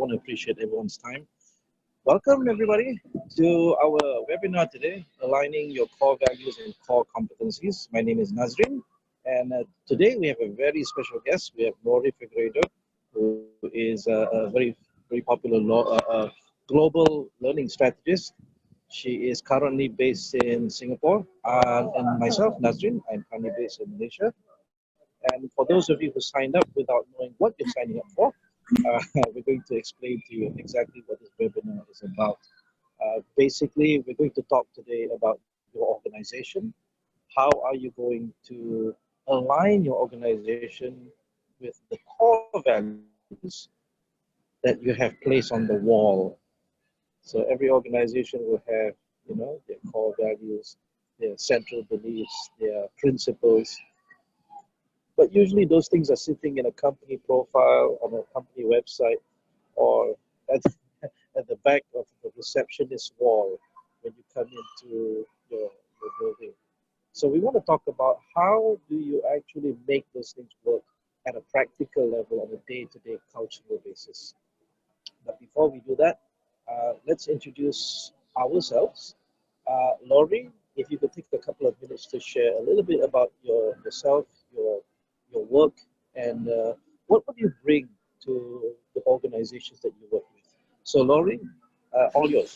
want to appreciate everyone's time. Welcome, everybody, to our webinar today, Aligning Your Core Values and Core Competencies. My name is Nadzrin, and today we have a very special guest. We have Lori Figueiredo, who is a very popular global learning strategist. She is currently based in Singapore, and myself, Nadzrin, I'm currently based in Malaysia. And for those of you who signed up without knowing what you're signing up for, we're going to explain to you exactly what this webinar is about. Basically, we're going to talk today about your organization. How are you going to align your organization with the core values that you have placed on the wall? So every organization will have, their core values, their central beliefs, their principles. But usually those things are sitting in a company profile, on a company website, or at the back of the receptionist wall when you come into your building. So we want to talk about how do you actually make those things work at a practical level on a day-to-day cultural basis. But before we do that, let's introduce ourselves. Lori, if you could take a couple of minutes to share a little bit about yourself, your work, and what do you bring to the organizations that you work with? So Lori, all yours.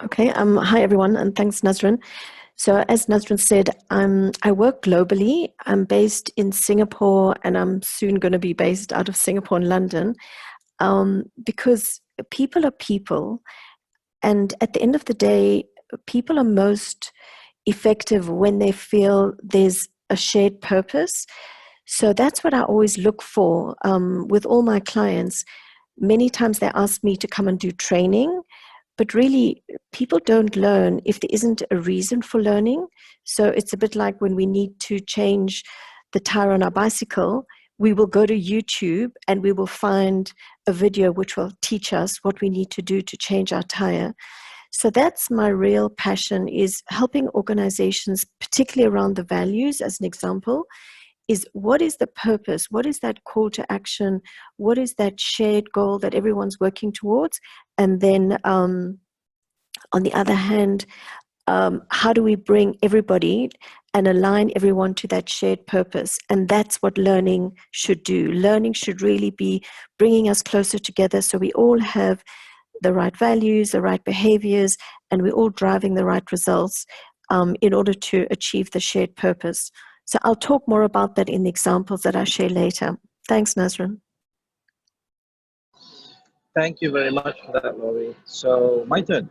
Okay, hi everyone, and thanks Nadzrin. So as Nadzrin said, I work globally. I'm based in Singapore, and I'm soon going to be based out of Singapore and London, because people are people, and at the end of the day, people are most effective when they feel there's a shared purpose. So that's what I always look for with all my clients. Many times they ask me to come and do training, but really people don't learn if there isn't a reason for learning. So it's a bit like when we need to change the tire on our bicycle, we will go to YouTube and we will find a video which will teach us what we need to do to change our tire. So that's my real passion, is helping organizations, particularly around the values as an example, is what is the purpose? What is that call to action? What is that shared goal that everyone's working towards? And then on the other hand, how do we bring everybody and align everyone to that shared purpose? And that's what learning should do. Learning should really be bringing us closer together so we all have the right values, the right behaviors, and we're all driving the right results in order to achieve the shared purpose. So I'll talk more about that in the examples that I share later. Thanks, Nadzrin. Thank you very much for that, Lori. So my turn.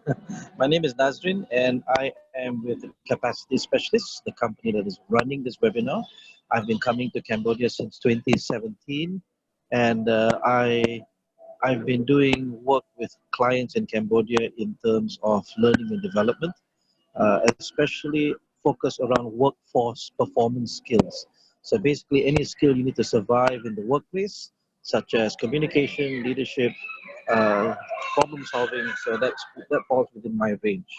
My name is Nadzrin, and I am with Capacity Specialists, the company that is running this webinar. I've been coming to Cambodia since 2017, and I've been doing work with clients in Cambodia in terms of learning and development, especially focused around workforce performance skills. So basically any skill you need to survive in the workplace, such as communication, leadership, problem solving. So that falls within my range.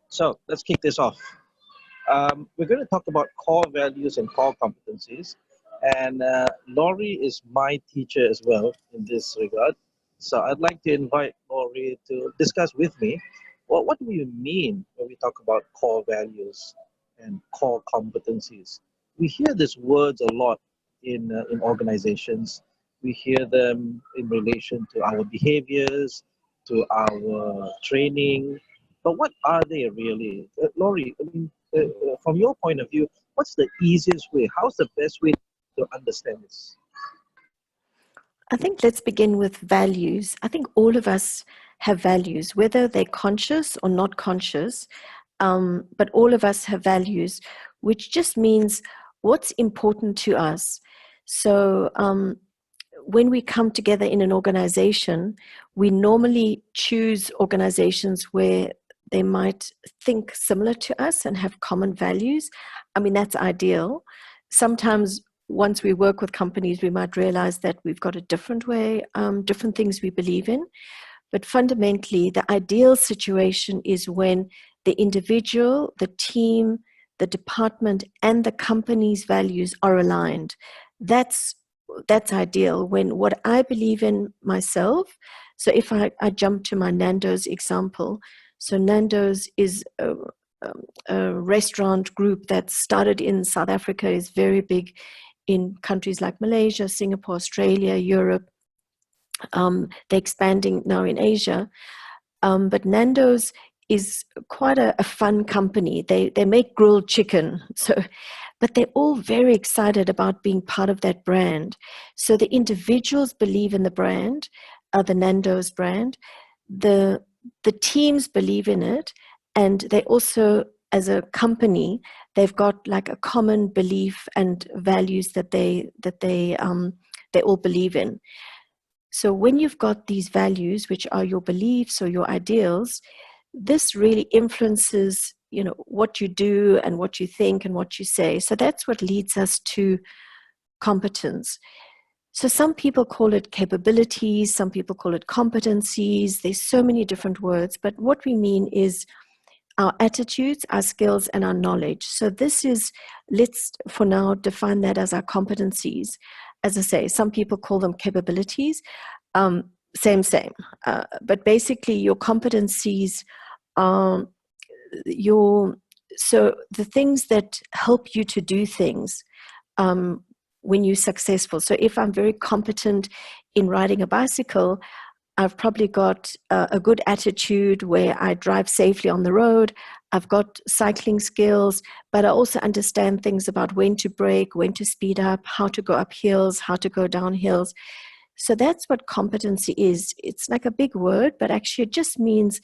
So let's kick this off. We're going to talk about core values and core competencies. And Lori is my teacher as well in this regard. So I'd like to invite Lori to discuss with me, what do we mean when we talk about core values and core competencies? We hear these words a lot in organizations. We hear them in relation to our behaviors, to our training. But what are they really? Lori, I mean, from your point of view, what's the easiest way? How's the best way to understand this? I think let's begin with values. I think all of us have values, whether they're conscious or not conscious, but all of us have values, which just means what's important to us. So when we come together in an organization, we normally choose organizations where they might think similar to us and have common values. I mean, that's ideal. Sometimes once we work with companies, we might realize that we've got a different way, different things we believe in. But fundamentally, the ideal situation is when the individual, the team, the department and the company's values are aligned. That's ideal. When what I believe in myself, so if I jump to my Nando's example, so Nando's is a restaurant group that started in South Africa, is very big in countries like Malaysia, Singapore, Australia, Europe. They're expanding now in Asia. But Nando's is quite a fun company. They make grilled chicken. But they're all very excited about being part of that brand. So the individuals believe in the brand, the Nando's brand. The teams believe in it, and they also, as a company, they've got like a common belief and values that they all believe in. So when you've got these values, which are your beliefs or your ideals, this really influences, what you do and what you think and what you say. So that's what leads us to competence. So some people call it capabilities, some people call it competencies. There's so many different words, but what we mean is our attitudes, our skills, and our knowledge. So this is, let's for now define that as our competencies. As I say, some people call them capabilities. Same. But basically your competencies are so the things that help you to do things when you're successful. So if I'm very competent in riding a bicycle, I've probably got a good attitude where I drive safely on the road. I've got cycling skills, but I also understand things about when to brake, when to speed up, how to go up hills, how to go down hills. So that's what competency is. It's like a big word, but actually it just means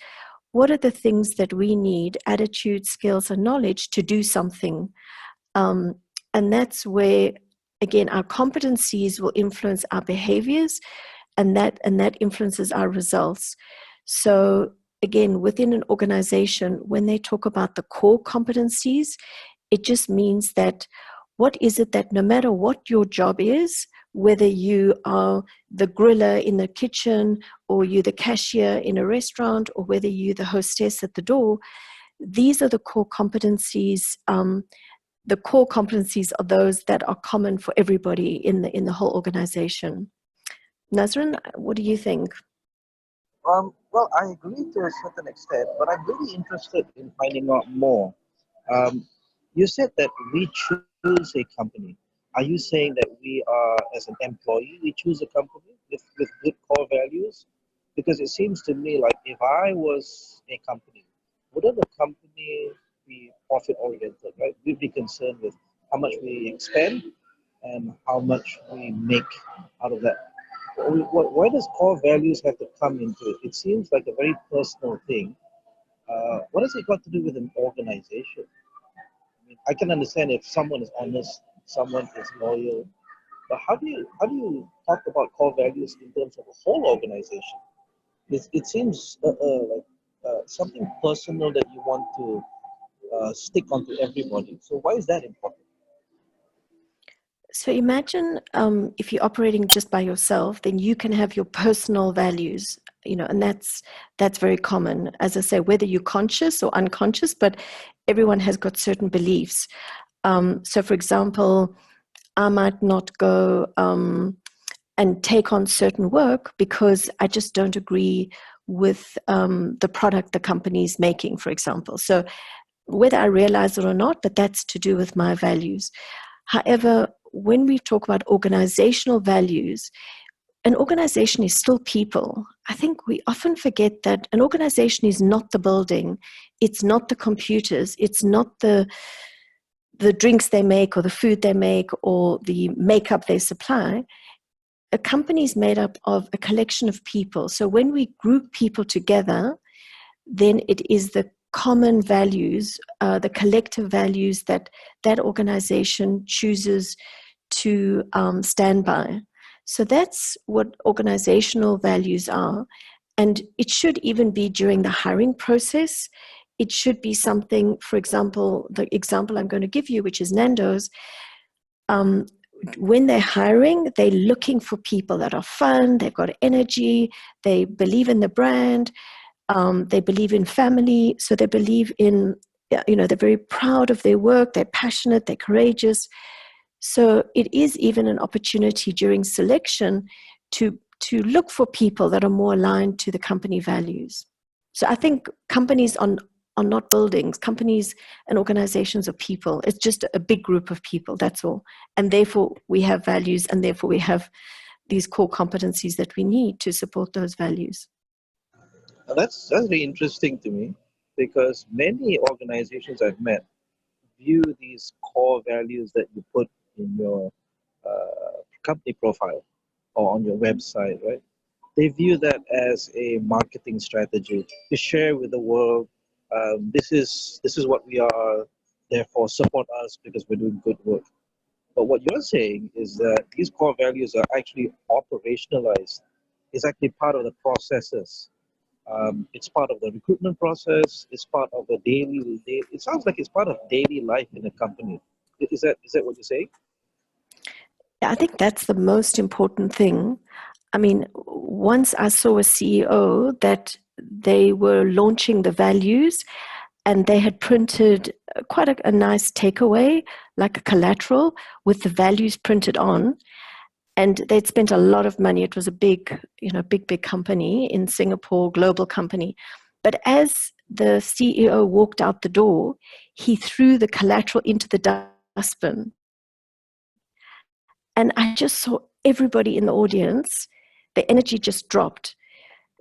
what are the things that we need, attitude, skills, and knowledge to do something. And that's where, again, our competencies will influence our behaviors, and that influences our results. So again, within an organization, when they talk about the core competencies, it just means that what is it that no matter what your job is, whether you are the griller in the kitchen or you're the cashier in a restaurant or whether you're the hostess at the door, these are the core competencies. The core competencies are those that are common for everybody in the whole organization. Nadzrin, what do you think? Well, I agree to a certain extent, but I'm really interested in finding out more. Um, you said that we choose a company. Are you saying that we are, as an employee, we choose a company with good core values? Because it seems to me like if I was a company, wouldn't the company be profit oriented, right? We'd be concerned with how much we expend and how much we make out of that. Why does core values have to come into it? It seems like a very personal thing. What has it got to do with an organization? I mean, I can understand if someone is honest, someone is loyal, but how do you talk about core values in terms of a whole organization? It seems like something personal that you want to stick onto everybody. So why is that important? So imagine if you're operating just by yourself, then you can have your personal values, and that's very common. As I say, whether you're conscious or unconscious, but everyone has got certain beliefs. So for example, I might not go and take on certain work because I just don't agree with the product the company is making, for example. So whether I realize it or not, but that's to do with my values. However, when we talk about organizational values, an organization is still people. I think we often forget that an organization is not the building, it's not the computers, it's not the drinks they make or the food they make or the makeup they supply. A company is made up of a collection of people. So when we group people together, then it is the common values, the collective values that that organization chooses to stand by. So that's what organizational values are. And it should even be during the hiring process. It should be something, for example, the example I'm going to give you, which is Nando's. When they're hiring, they're looking for people that are fun, they've got energy, they believe in the brand, they believe in family, so they believe in they're very proud of their work, they're passionate, they're courageous. So it is even an opportunity during selection to look for people that are more aligned to the company values. So I think companies are not buildings. Companies and organizations are people. It's just a big group of people, that's all. And therefore we have values, and therefore we have these core competencies that we need to support those values. Now that's very interesting to me, because many organizations I've met view these core values that you put in your company profile or on your website, right? They view that as a marketing strategy to share with the world. This is what we are. Therefore, support us because we're doing good work. But what you're saying is that these core values are actually operationalized. It's actually part of the processes. It's part of the recruitment process. It's part of the daily. It sounds like it's part of daily life in a company. Is that what you're saying? Yeah, I think that's the most important thing. I mean, once I saw a CEO that they were launching the values, and they had printed quite a nice takeaway, like a collateral with the values printed on. And they'd spent a lot of money. It was a big company in Singapore, global company. But as the CEO walked out the door, he threw the collateral into the dustbin. And I just saw everybody in the audience, the energy just dropped,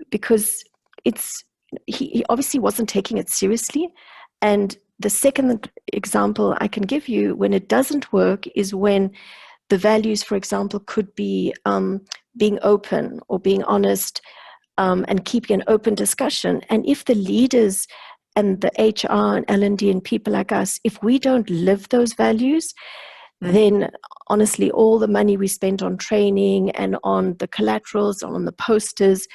because he obviously wasn't taking it seriously. And the second example I can give you when it doesn't work is when the values, for example, could be being open or being honest, and keeping an open discussion. And if the leaders and the HR and L&D and people like us, if we don't live those values, then honestly, all the money we spent on training and on the collaterals, on the posters,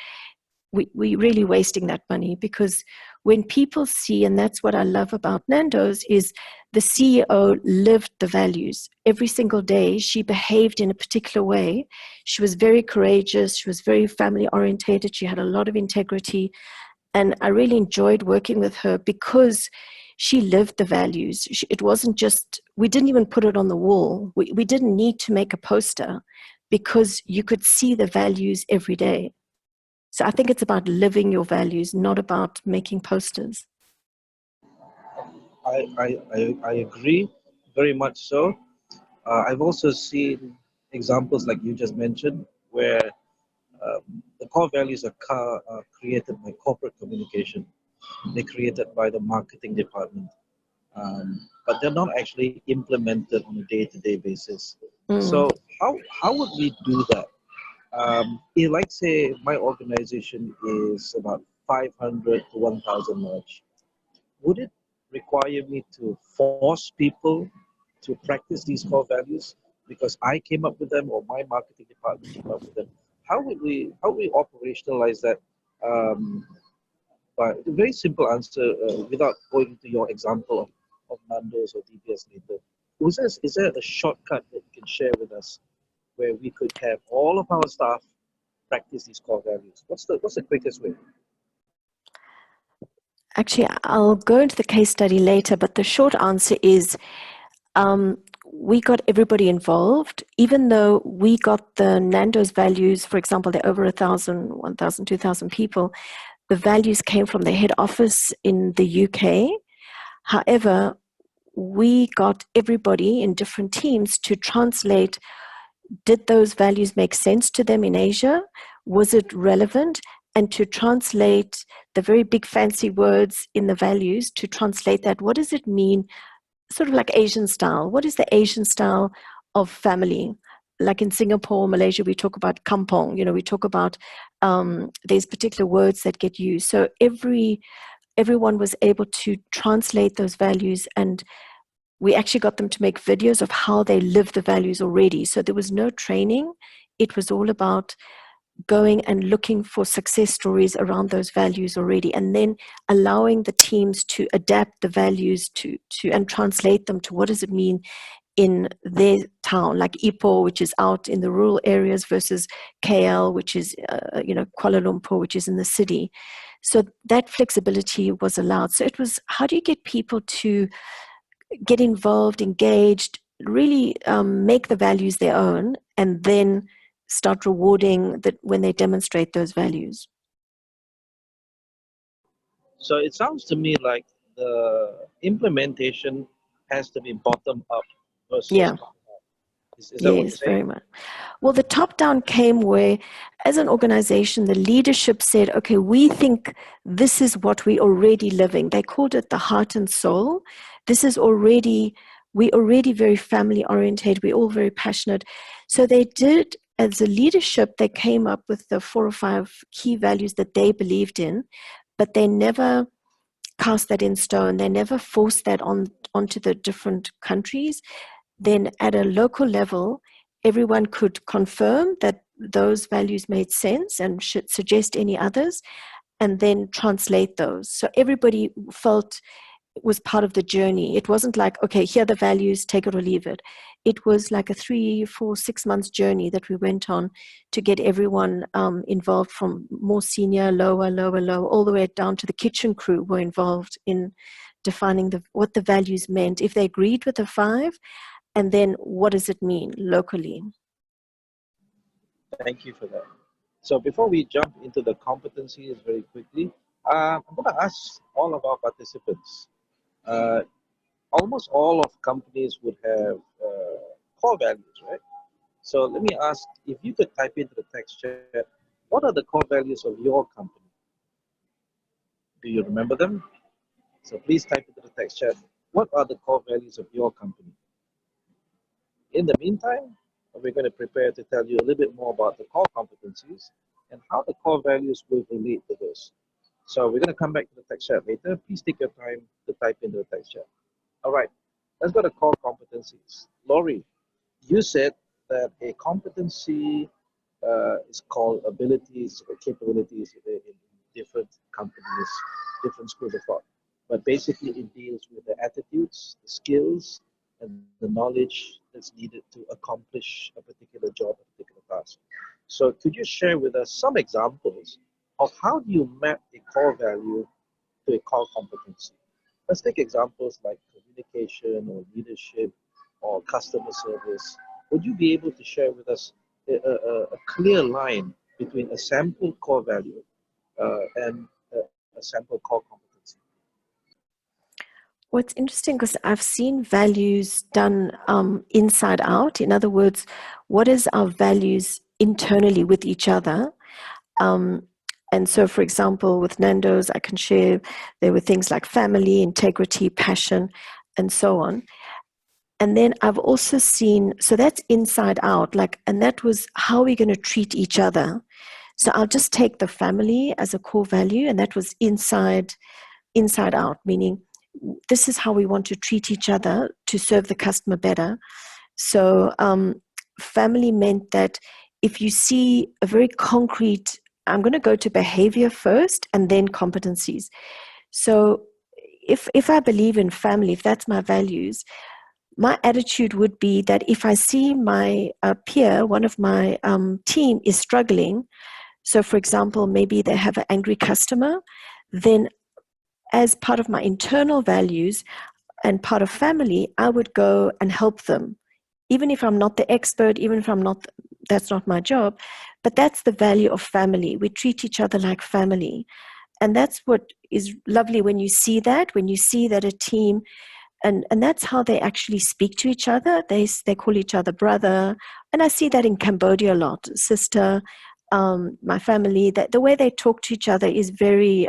we're really wasting that money. Because when people see, and that's what I love about Nando's, is the CEO lived the values every single day. She behaved in a particular way. She was very courageous. She was very family orientated. She had a lot of integrity. And I really enjoyed working with her because she lived the values. It wasn't just, we didn't even put it on the wall. We didn't need to make a poster, because you could see the values every day. So I think it's about living your values, not about making posters. I agree very much so. I've also seen examples like you just mentioned, where the core values are created by corporate communication. They're created by the marketing department, but they're not actually implemented on a day-to-day basis. Mm. So how would we do that? Like say my organization is about 500 to 1,000 large. Would it require me to force people to practice these core values because I came up with them or my marketing department came up with them? How we operationalize that? But a very simple answer, without going into your example of Nando's or DBS later. Is there a shortcut that you can share with us where we could have all of our staff practice these core values? What's the quickest way? Actually, I'll go into the case study later, but the short answer is we got everybody involved. Even though we got the Nando's values, for example, they're over 1,000, 1,000, 2,000 people, the values came from the head office in the UK. However, we got everybody in different teams to translate. Did those values make sense to them in Asia? Was it relevant? And to translate the very big fancy words in the values, to translate that, what does it mean, sort of like Asian style? What is the Asian style of family? Like in Singapore, Malaysia, we talk about kampong, we talk about there's particular words that get used. So everyone was able to translate those values, and we actually got them to make videos of how they live the values already. So there was no training. It was all about going and looking for success stories around those values already, and then allowing the teams to adapt the values to and translate them to what does it mean in their town, like Ipoh, which is out in the rural areas, versus KL, which is, Kuala Lumpur, which is in the city. So that flexibility was allowed. So it was, how do you get people to get involved, engaged, really make the values their own, and then start rewarding that when they demonstrate those values? So it sounds to me like the implementation has to be bottom up versus Yeah. top down. Is that what you're Yes, saying? very much. Well, the top down came where, as an organization, the leadership said, okay, we think this is what we're already living. They called it the heart and soul. This is already, we're already very family oriented. We're all very passionate. So they did, as a leadership, they came up with the 4 or 5 key values that they believed in, but they never cast that in stone. They never forced that onto the different countries. Then at a local level, everyone could confirm that those values made sense and should suggest any others, and then translate those. So everybody felt it was part of the journey. It wasn't like, okay, here are the values, take it or leave it. It was like a 3, 4, 6 months journey that we went on to get everyone involved, from more senior, lower, all the way down to the kitchen crew were involved in defining what the values meant. If they agreed with the 5, and then what does it mean locally? Thank you for that. So before we jump into the competencies very quickly, I'm going to ask all of our participants. Uh, Almost all of companies would have core values, right? So let me ask, if you could type into the text chat, what are the core values of your company? Do you remember them? So please type into the text chat, what are the core values of your company? In the meantime, we're going to prepare to tell you a little bit more about the core competencies and how the core values will relate to this. So we're going to come back to the text chat later. Please take your time to type into the text chat. All right, let's go to core competencies. Lori, you said that a competency is called abilities or capabilities in different companies, different schools of thought. But basically, it deals with the attitudes, the skills, and the knowledge that's needed to accomplish a particular job, a particular task. So, could you share with us some examples of how do you map a core value to a core competency? Let's take examples like communication or leadership or customer service. Would you be able to share with us a clear line between a sample core value and a sample core competency? What's interesting, because I've seen values done inside out. In other words, what is our values internally with each other? And so, for example, with Nando's, I can share there were things like family, integrity, passion, and so on. And then I've also seen, so that's inside out, like, and that was how we're going to treat each other. So I'll just take the family as a core value, and that was inside out, meaning this is how we want to treat each other to serve the customer better. So family meant that if you see a very concrete, I'm going to go to behavior first and then competencies. So if I believe in family, if that's my values, my attitude would be that if I see my peer, one of my team is struggling, so for example, maybe they have an angry customer, then as part of my internal values and part of family, I would go and help them. Even if I'm not the expert, even if I'm not, that's not my job, but that's the value of family. We treat each other like family. And that's what is lovely when you see that a team, and that's how they actually speak to each other. They call each other brother. And I see that in Cambodia a lot, sister, my family, that the way they talk to each other is very,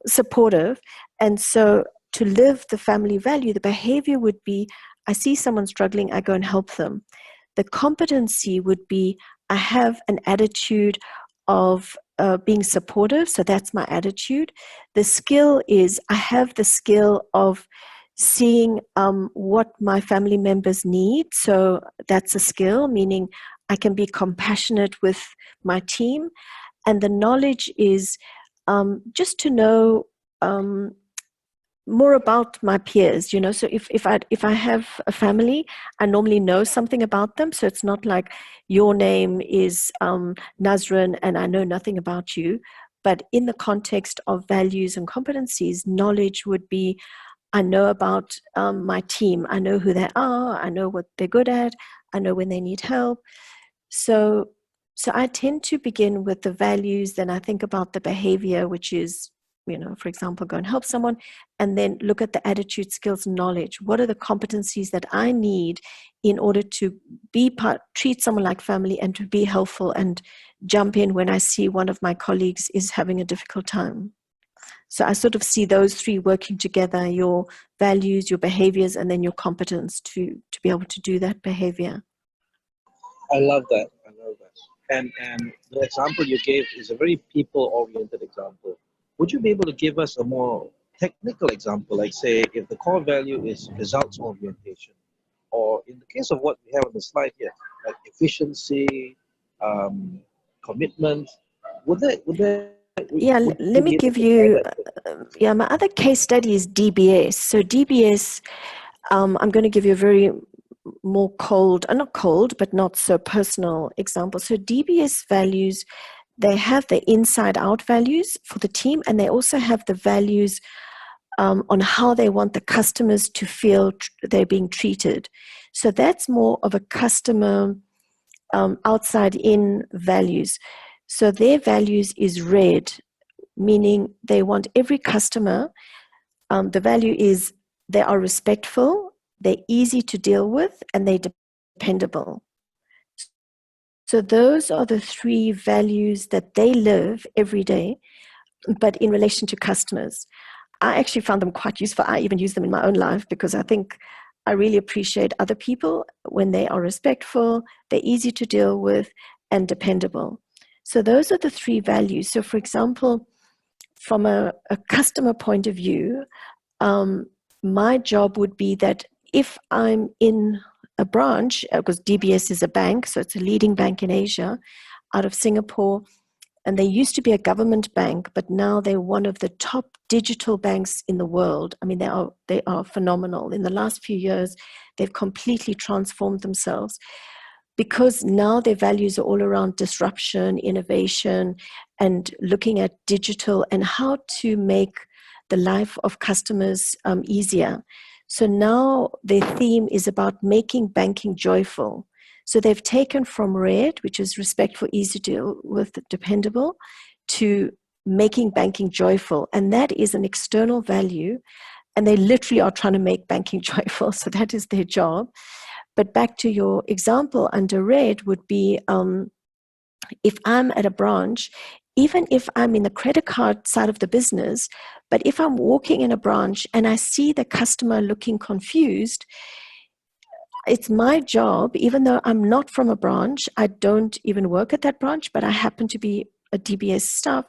supportive. And so to live the family value, the behavior would be, I see someone struggling, I go and help them. The competency would be, I have an attitude of being supportive, so that's my attitude. The skill is, I have the skill of seeing what my family members need, so that's a skill, meaning I can be compassionate with my team. And the knowledge is just to know more about my peers, you know. So if I have a family, I normally know something about them. So it's not like your name is Nadzrin and I know nothing about you. But in the context of values and competencies, knowledge would be, I know about my team. I know who they are. I know what they're good at. I know when they need help. So, so I tend to begin with the values, then I think about the behavior, which is, you know, for example, go and help someone, and then look at the attitude, skills, knowledge. What are the competencies that I need in order to treat someone like family and to be helpful and jump in when I see one of my colleagues is having a difficult time? So I sort of see those three working together: your values, your behaviors, and then your competence to be able to do that behavior. I love that. I love that. And the example you gave is a very people-oriented example. Would you be able to give us a more technical example, like say if the core value is results orientation, or in the case of what we have on the slide here, like efficiency, um, commitment, would Yeah, you be let able me to give highlight you, that? yeah, my other case study is DBS. So DBS, I'm going to give you a very more cold, not cold, but not so personal example. So DBS values, they have the inside out values for the team, and they also have the values on how they want the customers to feel they're being treated. So that's more of a customer outside in values. So their values is red, meaning they want every customer. The value is they are respectful, they're easy to deal with, and they're dependable. So those are the three values that they live every day, but in relation to customers. I actually found them quite useful. I even use them in my own life because I think I really appreciate other people when they are respectful, they're easy to deal with, and dependable. So those are the three values. So for example, from a customer point of view, my job would be that if I'm in a branch, because DBS is a bank, so it's a leading bank in Asia, out of Singapore, and they used to be a government bank, but now they're one of the top digital banks in the world. I mean, they are phenomenal. In the last few years, they've completely transformed themselves because now their values are all around disruption, innovation, and looking at digital and how to make the life of customers easier. So now their theme is about making banking joyful. So they've taken from red, which is respectful, easy to deal with, dependable, to making banking joyful. And that is an external value. And they literally are trying to make banking joyful. So that is their job. But back to your example, under red would be if I'm at a branch, even if I'm in the credit card side of the business, but if I'm walking in a branch and I see the customer looking confused, it's my job, even though I'm not from a branch, I don't even work at that branch, but I happen to be a DBS staff.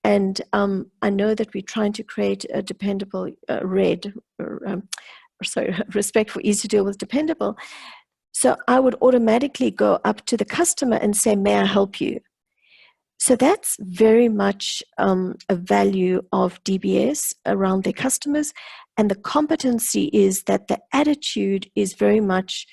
And I know that we're trying to create a dependable respectful, easy to deal with, dependable. So I would automatically go up to the customer and say, may I help you? So that's very much a value of DBS around their customers. And the competency is that the attitude is very much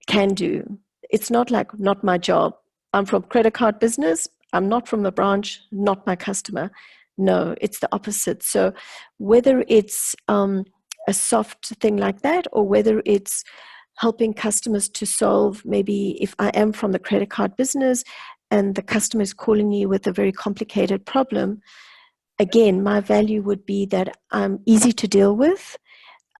can do. It's not like, not my job. I'm from credit card business. I'm not from the branch, not my customer. No, it's the opposite. So whether it's a soft thing like that, or whether it's helping customers to solve, maybe if I am from the credit card business and the customer is calling me with a very complicated problem, again, my value would be that I'm easy to deal with.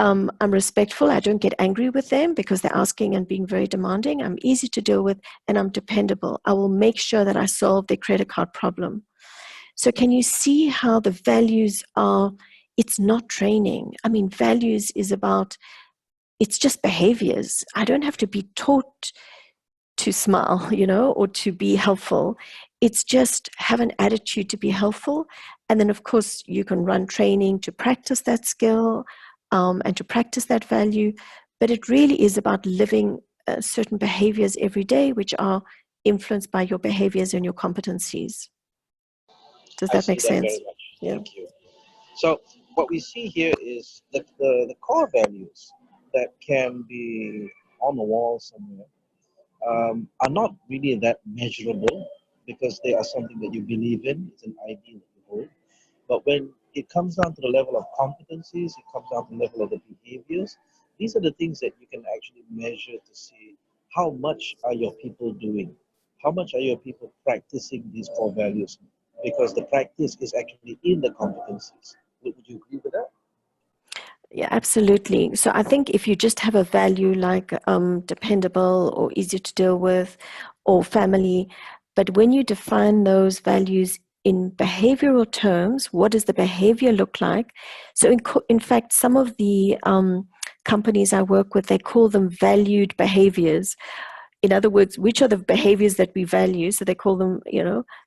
I'm respectful. I don't get angry with them because they're asking and being very demanding. I'm easy to deal with, and I'm dependable. I will make sure that I solve their credit card problem. So can you see how the values are, it's not training. I mean, values is about, it's just behaviors. I don't have to be taught to smile, you know, or to be helpful. It's just have an attitude to be helpful. And then, of course, you can run training to practice that skill and to practice that value. But it really is about living certain behaviors every day, which are influenced by your behaviors and your competencies. Does I that see make that sense? very much. Yeah. Thank you. So what we see here is that the core values that can be on the wall somewhere are not really that measurable because they are something that you believe in. It's an idea that you hold. But when it comes down to the level of competencies, it comes down to the level of the behaviors. These are the things that you can actually measure to see how much are your people doing, how much are your people practicing these core values, because the practice is actually in the competencies. Would you agree with that? Yeah, absolutely. So I think if you just have a value like dependable or easy to deal with or family, but when you define those values in behavioral terms, what does the behavior look like? So in fact, some of the companies I work with, they call them valued behaviors. In other words, which are the behaviors that we value? So they call them,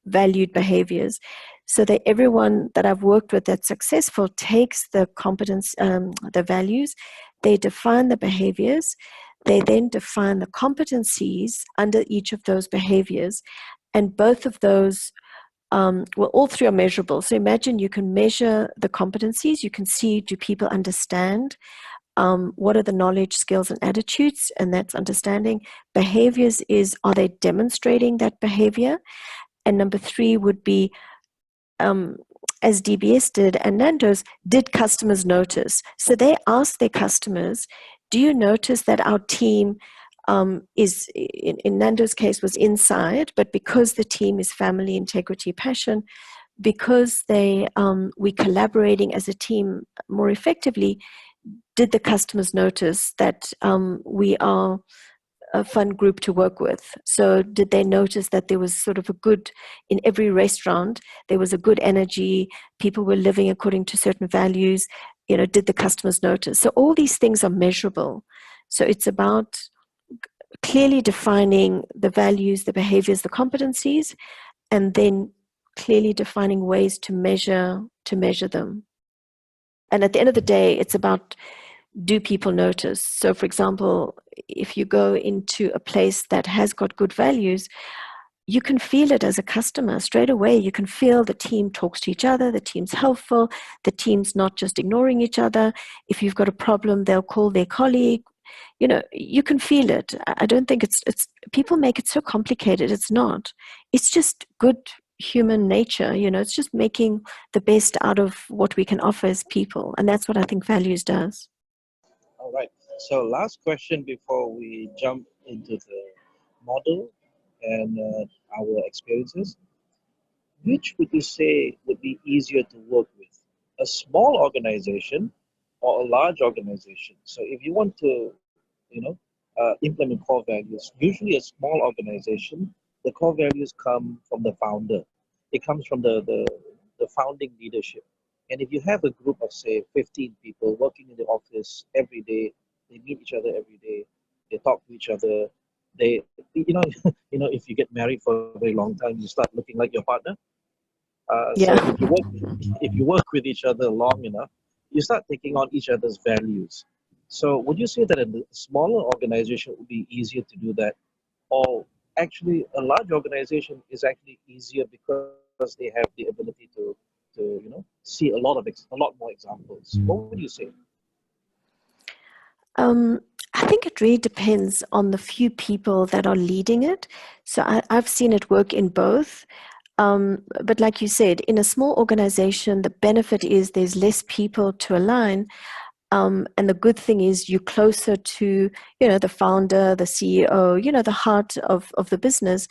valued behaviors. So that everyone that I've worked with that's successful takes the competence, the values, they define the behaviors, they then define the competencies under each of those behaviors. And both of those, well, all three are measurable. So imagine you can measure the competencies, you can see, do people understand? What are the knowledge, skills, and attitudes? And that's understanding. Behaviors is, are they demonstrating that behavior? And number three would be, um, as DBS did and Nando's, did customers notice? So they asked their customers, do you notice that our team is, in Nando's case, was inside, but because the team is family, integrity, passion, because we collaborating as a team more effectively, did the customers notice that we are a fun group to work with? So did they notice that there was sort of a good, in every restaurant, there was a good energy, people were living according to certain values, did the customers notice? So all these things are measurable. So it's about clearly defining the values, the behaviors, the competencies, and then clearly defining ways to measure them. And at the end of the day, it's about, do people notice? So for example, if you go into a place that has got good values, you can feel it as a customer straight away. You can feel the team talks to each other, the team's helpful, the team's not just ignoring each other. If you've got a problem, they'll call their colleague. You can feel it. I don't think it's people make it so complicated. It's not. It's just good human nature. It's just making the best out of what we can offer as people. And that's what I think values does. All right. So last question before we jump into the model and our experiences. Which would you say would be easier to work with? A small organization or a large organization? So if you want to, implement core values, usually a small organization, the core values come from the founder. It comes from the founding leadership. And if you have a group of, say, 15 people working in the office every day, they meet each other every day, they talk to each other, they, if you get married for a very long time, you start looking like your partner. So Yeah. if you work with each other long enough, you start taking on each other's values. So would you say that a smaller organization would be easier to do that, or actually a large organization is actually easier because they have the ability to see a lot more examples? What would you say? Um, I think it really depends on the few people that are leading it. So I've seen it work in both. But like you said, in a small organization, the benefit is there's less people to align. And the good thing is you're closer to, the founder, the CEO, the heart of the business.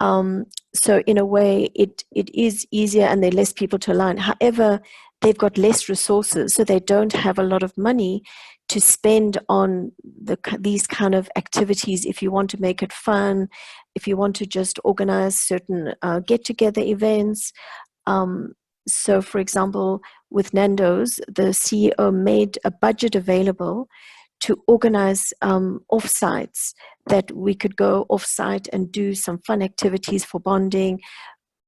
So in a way, it is easier and there are less people to align. However, they've got less resources, so they don't have a lot of money to spend on these kind of activities. If you want to make it fun, if you want to just organize certain get-together events. Um, so, for example, with Nando's, the CEO made a budget available to organize offsites, that we could go offsite and do some fun activities for bonding.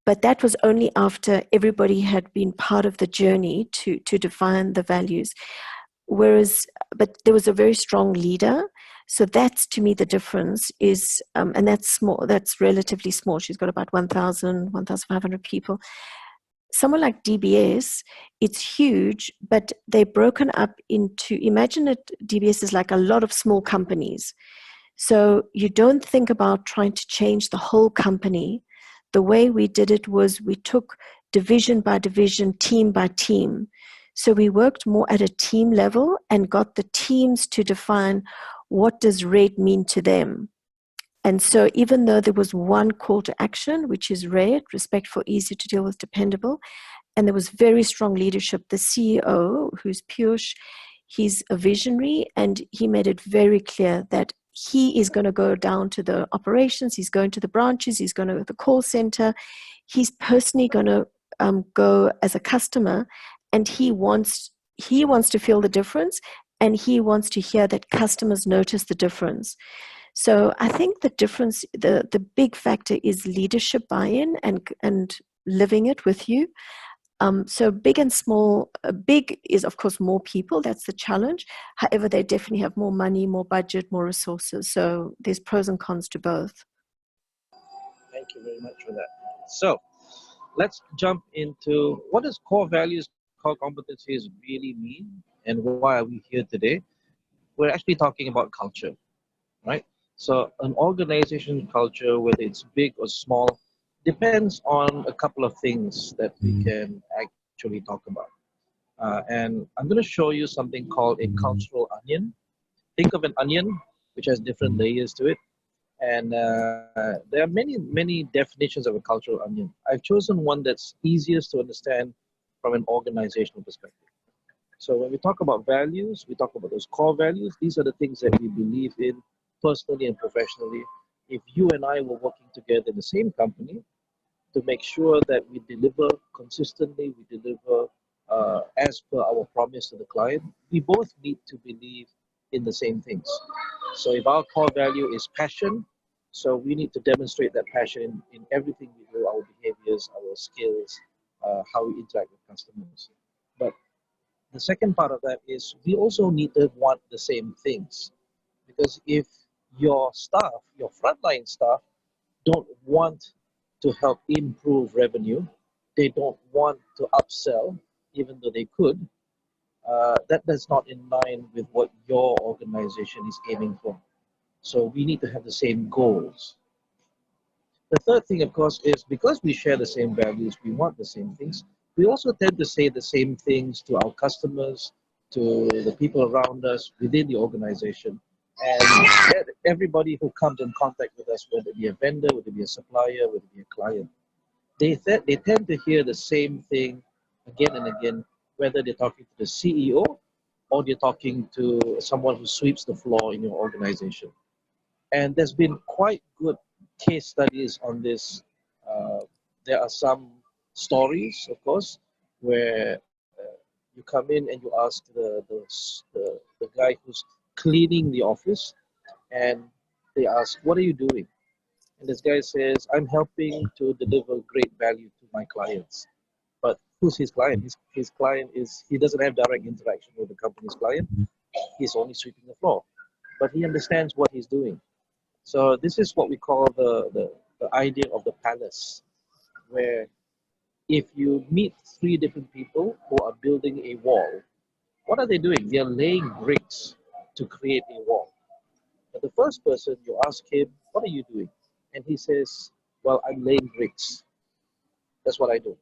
But that was only after everybody had been part of the journey to define the values. But there was a very strong leader. So that's, to me, the difference is, and that's small, that's relatively small. She's got about 1,500 people. someone like DBS, it's huge, but they're broken up into, imagine it, DBS is like a lot of small companies. So you don't think about trying to change the whole company. The way we did it was we took division by division, team by team. So we worked more at a team level and got the teams to define what does red mean to them. And so even though there was one call to action, which is red, respectful, easy to deal with, dependable, and there was very strong leadership. The CEO, who's Piyush, he's a visionary, and he made it very clear that he is going to go down to the operations, he's going to the branches, he's going to the call center, he's personally going to go as a customer, and he wants to feel the difference, and he wants to hear that customers notice the difference. So I think the difference, the big factor is leadership buy-in and living it with you. So big and small, big is of course more people, that's the challenge. However, they definitely have more money, more budget, more resources. So there's pros and cons to both. Thank you very much for that. So let's jump into what does core values, core competencies really mean, and why are we here today? We're actually talking about culture, right? So an organization culture, whether it's big or small, depends on a couple of things that we can actually talk about. And I'm going to show you something called a cultural onion. Think of an onion, which has different layers to it. And there are many definitions of a cultural onion. I've chosen one that's easiest to understand from an organizational perspective. So when we talk about values, we talk about those core values. These are the things that we believe in personally and professionally. If you and I were working together in the same company to make sure that we deliver consistently, we deliver as per our promise to the client, we both need to believe in the same things. So if our core value is passion, so we need to demonstrate that passion in everything we do, our behaviors, our skills, how we interact with customers. But the second part of that is we also need to want the same things. Because if your staff, your frontline staff, don't want to help improve revenue, they don't want to upsell, even though they could, that's not in line with what your organization is aiming for. So we need to have the same goals. The third thing, of course, is because we share the same values, we want the same things, we also tend to say the same things to our customers, to the people around us within the organization. And everybody who comes in contact with us, whether it be a vendor, whether it be a supplier, whether it be a client, they tend to hear the same thing again and again, whether they're talking to the CEO or they're talking to someone who sweeps the floor in your organization. And there's been quite good case studies on this. There are some stories, of course, where you come in and you ask the guy who's cleaning the office, and they ask, "What are you doing?" And this guy says, "I'm helping to deliver great value to my clients." But who's his client? His client is, he doesn't have direct interaction with the company's client. He's only sweeping the floor. But he understands what he's doing. So this is what we call the idea of the palace, where if you meet three different people who are building a wall, what are they doing? They are laying bricks to create a wall. But the first person, you ask him, "What are you doing?" And he says, "Well, I'm laying bricks. That's what I do."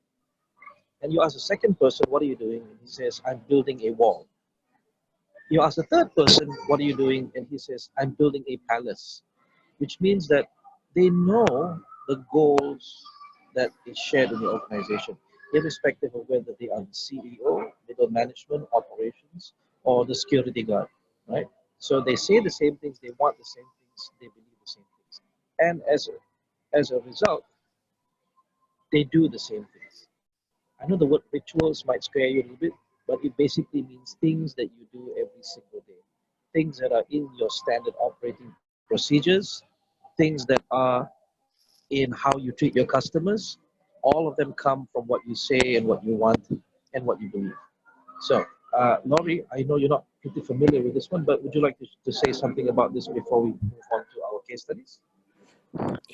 And you ask the second person, "What are you doing?" And he says, "I'm building a wall." You ask the third person, "What are you doing?" And he says, "I'm building a palace," which means that they know the goals that is shared in the organization, irrespective of whether they are the CEO, middle management, operations, or the security guard, right? So they say the same things, they want the same things, they believe the same things. And as a result, they do the same things. I know the word rituals might scare you a little bit, but it basically means things that you do every single day. Things that are in your standard operating procedures, things that are in how you treat your customers. All of them come from what you say and what you want and what you believe. So, Lori, I know you're not pretty familiar with this one, but would you like to say something about this before we move on to our case studies?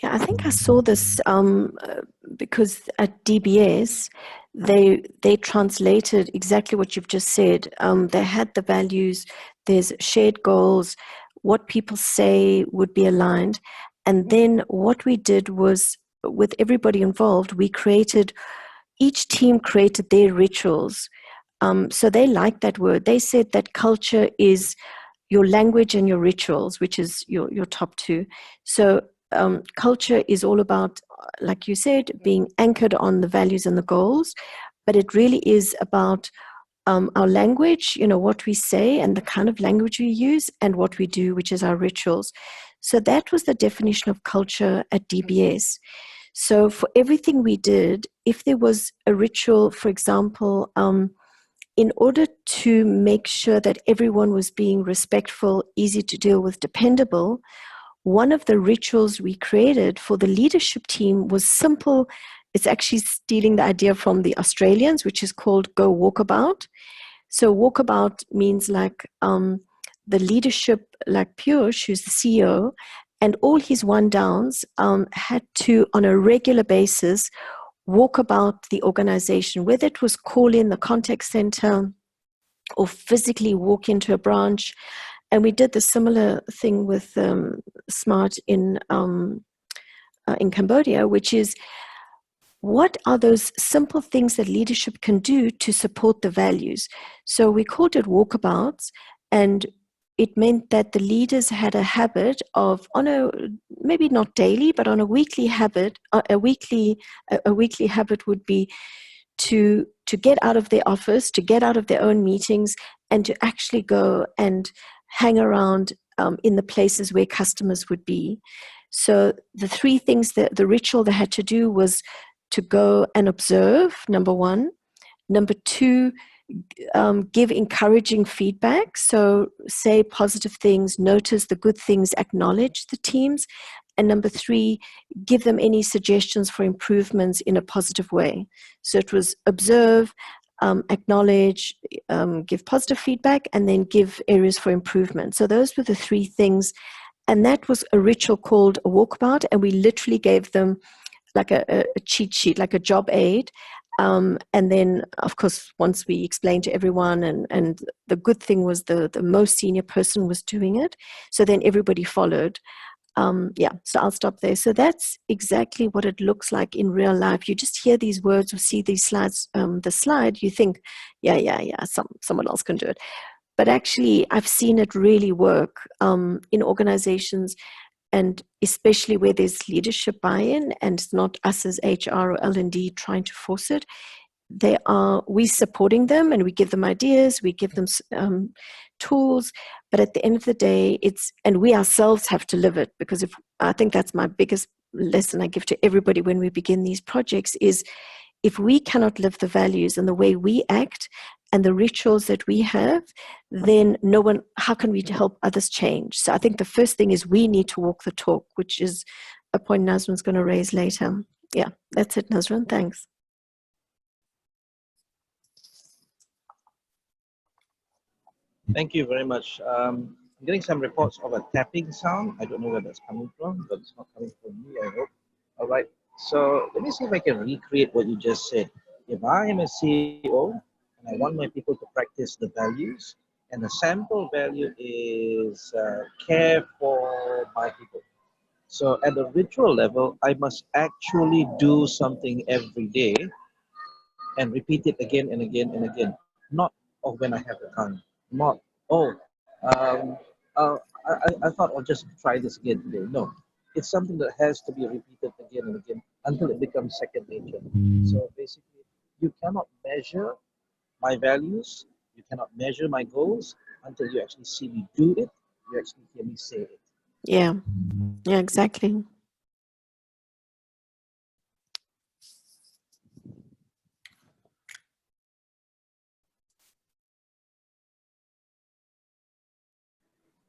Yeah, I think I saw this because at DBS, they translated exactly what you've just said. They had the values, there's shared goals, what people say would be aligned. And then what we did was, with everybody involved, each team created their rituals. So they liked that word. They said that culture is your language and your rituals, which is your top two. So culture is all about, like you said, being anchored on the values and the goals, but it really is about our language, what we say and the kind of language we use, and what we do, which is our rituals. So that was the definition of culture at DBS. So for everything we did, if there was a ritual, for example, in order to make sure that everyone was being respectful, easy to deal with, dependable, one of the rituals we created for the leadership team was simple. It's actually stealing the idea from the Australians, which is called Go Walkabout. So walkabout means like the leadership, like Piyush, who's the CEO, and all his one-downs had to, on a regular basis, walk about the organization, whether it was call in the contact center or physically walk into a branch. And we did the similar thing with Smart in Cambodia, which is, what are those simple things that leadership can do to support the values? So we called it walkabouts, and it meant that the leaders had a habit of, maybe not daily, but on a weekly habit, a weekly habit would be to get out of their office, to get out of their own meetings, and to actually go and hang around in the places where customers would be. So the three things that the ritual they had to do was to go and observe, number one. Number two, give encouraging feedback. So say positive things, notice the good things, acknowledge the teams. And number three, give them any suggestions for improvements in a positive way. So it was observe, acknowledge, give positive feedback, and then give areas for improvement. So those were the three things. And that was a ritual called a walkabout. And we literally gave them like a cheat sheet, like a job aid. And then, of course, once we explained to everyone, and the good thing was the most senior person was doing it. So then everybody followed. So I'll stop there. So that's exactly what it looks like in real life. You just hear these words or see these slides, the slide, you think, someone else can do it. But actually, I've seen it really work in organizations, and especially where there's leadership buy-in and it's not us as HR or L&D trying to force it. We supporting them, and we give them ideas, we give them tools, but at the end of the day, and we ourselves have to live it, because I think that's my biggest lesson I give to everybody when we begin these projects is, if we cannot live the values and the way we act and the rituals that we have, then how can we help others change? So I think the first thing is we need to walk the talk, which is a point Nadzrin's going to raise later. Yeah, that's it, Nadzrin. Thanks. Thank you very much. I'm getting some reports of a tapping sound. I don't know where that's coming from, but it's not coming from me, I hope. All right. So let me see if I can recreate what you just said. If I am a CEO and I want my people to practice the values, and the sample value is care for my people. So at the ritual level, I must actually do something every day and repeat it again and again and again. Not when I have the time. Not, um, I thought I'll just try this again today. No, it's something that has to be repeated again and again until it becomes second nature. So basically, you cannot measure my values, you cannot measure my goals until you actually see me do it, you actually hear me say it. Yeah, exactly.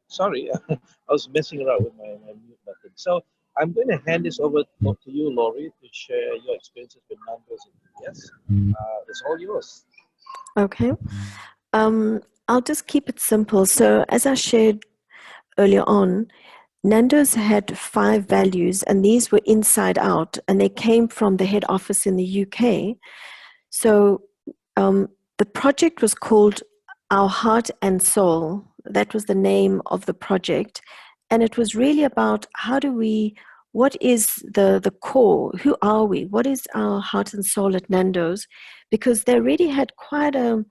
Sorry, I was messing around with my mute button. So I'm going to hand this over to you, Lori, to share your experiences with numbers and yes, it's all yours. Okay. I'll just keep it simple. So as I shared earlier on, Nando's had 5 values, and these were inside out, and they came from the head office in the UK. So the project was called Our Heart and Soul. That was the name of the project. And it was really about what is the core? Who are we? What is our heart and soul at Nando's? Because they already had quite a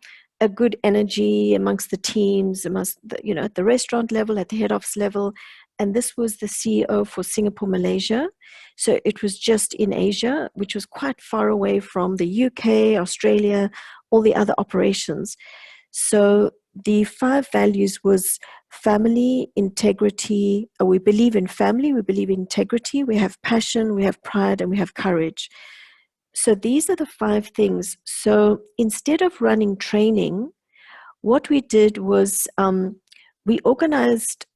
good energy amongst the teams, at the restaurant level, at the head office level. And this was the CEO for Singapore, Malaysia. So it was just in Asia, which was quite far away from the UK, Australia, all the other operations. So the 5 values was family, integrity. We believe in family, we believe in integrity, we have passion, we have pride, and we have courage. So these are the 5 things. So instead of running training, what we did was we organized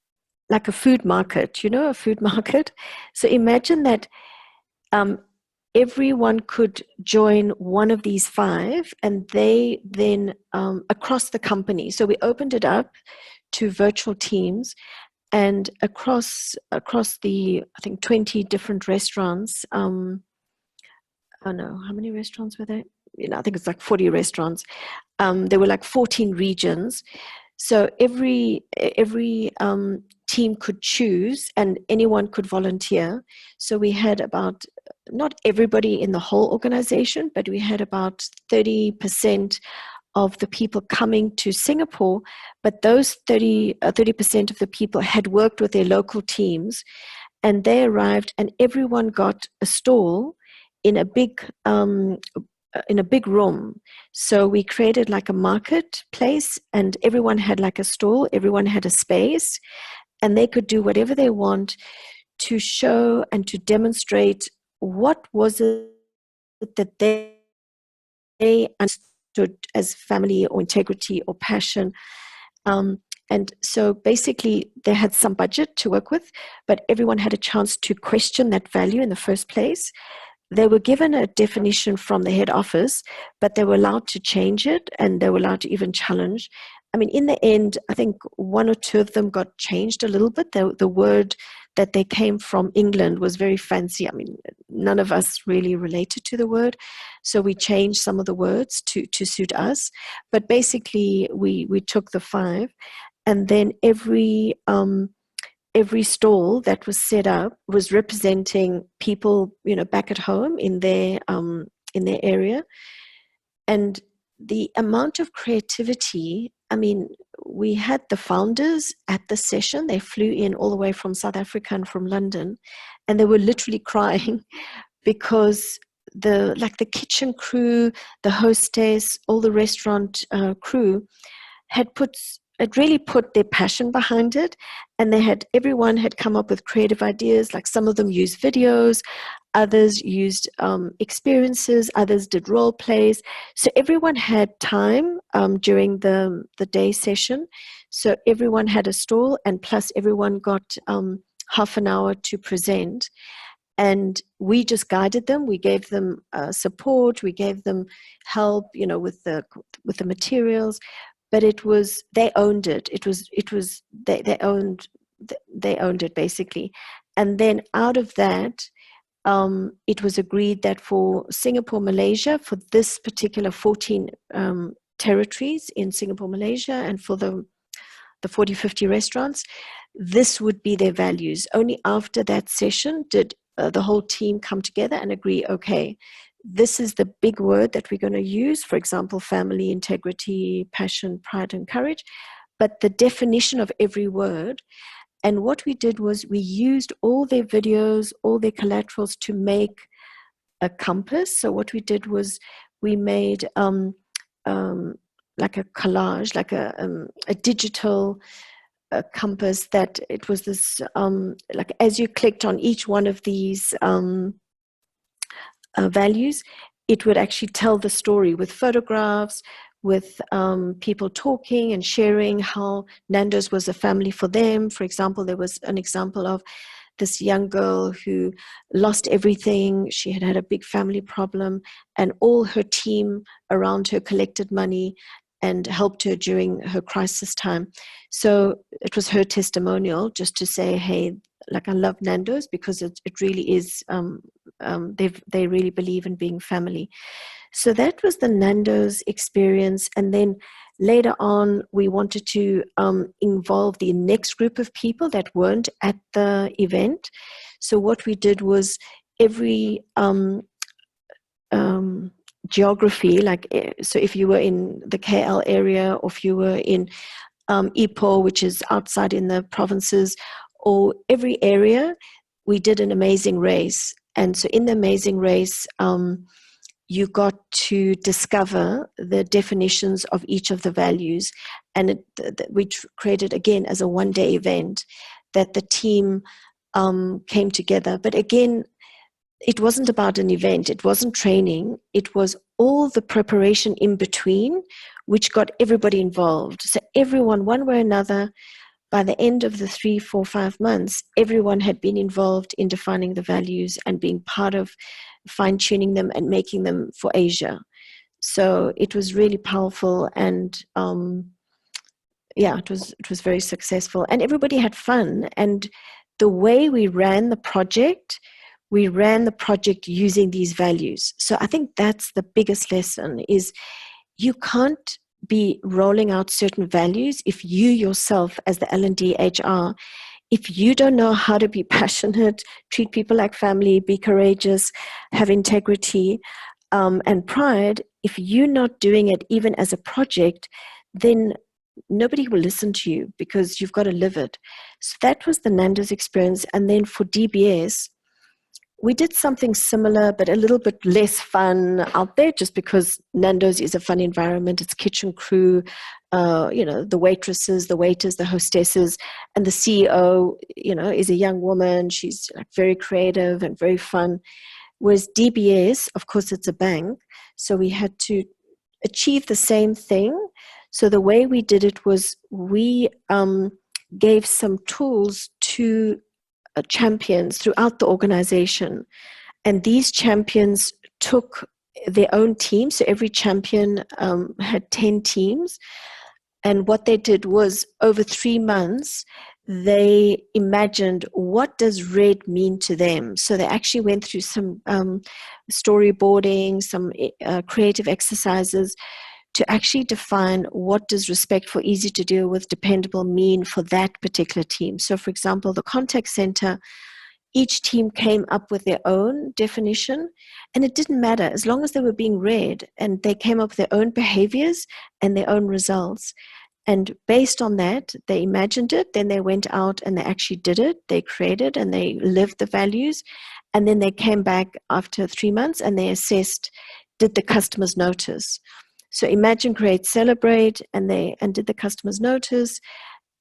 like a food market, a food market. So imagine that everyone could join one of these 5, and they then across the company. So we opened it up to virtual teams, and across the, I think, 20 different restaurants. Oh no, how many restaurants were there? I think it's like 40 restaurants. There were like 14 regions. So every team could choose, and anyone could volunteer. So we had about, not everybody in the whole organization, but we had about 30% of the people coming to Singapore. But those 30% of the people had worked with their local teams, and they arrived, and everyone got a stall in a big room. So we created like a marketplace, and everyone had like a stall, everyone had a space, and they could do whatever they want to show and to demonstrate what was it that they understood as family or integrity or passion. And so basically they had some budget to work with, but everyone had a chance to question that value in the first place. They were given a definition from the head office, but they were allowed to change it, and they were allowed to even challenge. I mean, in the end, I think 1 or 2 of them got changed a little bit. The word that they came from England was very fancy. I mean, none of us really related to the word. So we changed some of the words to suit us. But basically, we took the 5, and then every stall that was set up was representing people, back at home in their area. And the amount of creativity, I mean, we had the founders at the session. They flew in all the way from South Africa and from London, and they were literally crying because the kitchen crew, the hostess, all the restaurant crew had really put their passion behind it, and everyone had come up with creative ideas. Like some of them used videos, others used experiences, others did role plays. So everyone had time during the day session. So everyone had a stall, and plus everyone got half an hour to present. And we just guided them. We gave them support. We gave them help, with the materials. But they owned it. They owned it basically. And then out of that, it was agreed that for Singapore, Malaysia, for this particular 14 territories in Singapore, Malaysia, and for the 40, 50 restaurants, this would be their values. Only after that session did the whole team come together and agree, okay, this is the big word that we're going to use, for example, family, integrity, passion, pride, and courage, but the definition of every word. And what we did was we used all their videos, all their collaterals to make a compass. So what we did was we made like a collage, like a digital compass, that it was this, like as you clicked on each one of these values, it would actually tell the story with photographs, with people talking and sharing how Nando's was a family for them. For example, there was an example of this young girl who lost everything. She had a big family problem, and all her team around her collected money and helped her during her crisis time. So it was her testimonial, just to say, hey, like, I love Nando's because it really is they really believe in being family. So that was the Nando's experience. And then later on, we wanted to involve the next group of people that weren't at the event. So what we did was every geography, so if you were in the KL area, or if you were in Ipoh, which is outside in the provinces, or every area, we did an amazing race. And so in the amazing race, you got to discover the definitions of each of the values. And we created, again, as a one-day event, that the team came together. But again, it wasn't about an event. It wasn't training. It was all the preparation in between, which got everybody involved. So everyone, one way or another, by the end of the 3, 4, 5 months, everyone had been involved in defining the values and being part of fine-tuning them and making them for Asia. So it was really powerful, and it was very successful, and everybody had fun. And the way we ran the project using these values. So I think that's the biggest lesson, is you can't be rolling out certain values if you yourself, as the L&D HR, if you don't know how to be passionate, treat people like family, be courageous, have integrity, and pride, if you're not doing it even as a project, then nobody will listen to you, because you've got to live it. So that was the Nando's experience. And then for DBS, we did something similar, but a little bit less fun out there, just because Nando's is a fun environment. It's kitchen crew, the waitresses, the waiters, the hostesses, and the CEO, is a young woman. She's very creative and very fun. Whereas DBS, of course, it's a bank. So we had to achieve the same thing. So the way we did it was we gave some tools to champions throughout the organization, and these champions took their own team. So every champion had 10 teams, and what they did was, over 3 months, they imagined, what does red mean to them? So they actually went through some storyboarding, some creative exercises to actually define, what does respectful, easy to deal with, dependable mean for that particular team. So for example, the contact center, each team came up with their own definition, and it didn't matter as long as they were being read, and they came up with their own behaviors and their own results. And based on that, they imagined it, then they went out and they actually did it, they created and they lived the values, and then they came back after 3 months and they assessed, did the customers notice? So imagine, create, celebrate, and did the customers notice?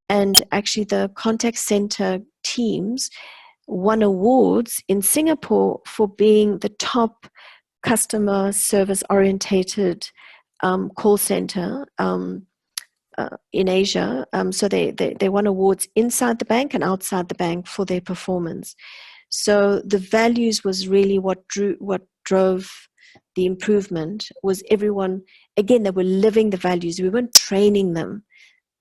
And actually the contact center teams won awards in Singapore for being the top customer service orientated call center in Asia. So they won awards inside the bank and outside the bank for their performance. So the values was really what drove the improvement. Was everyone, again, they were living the values. We weren't training them.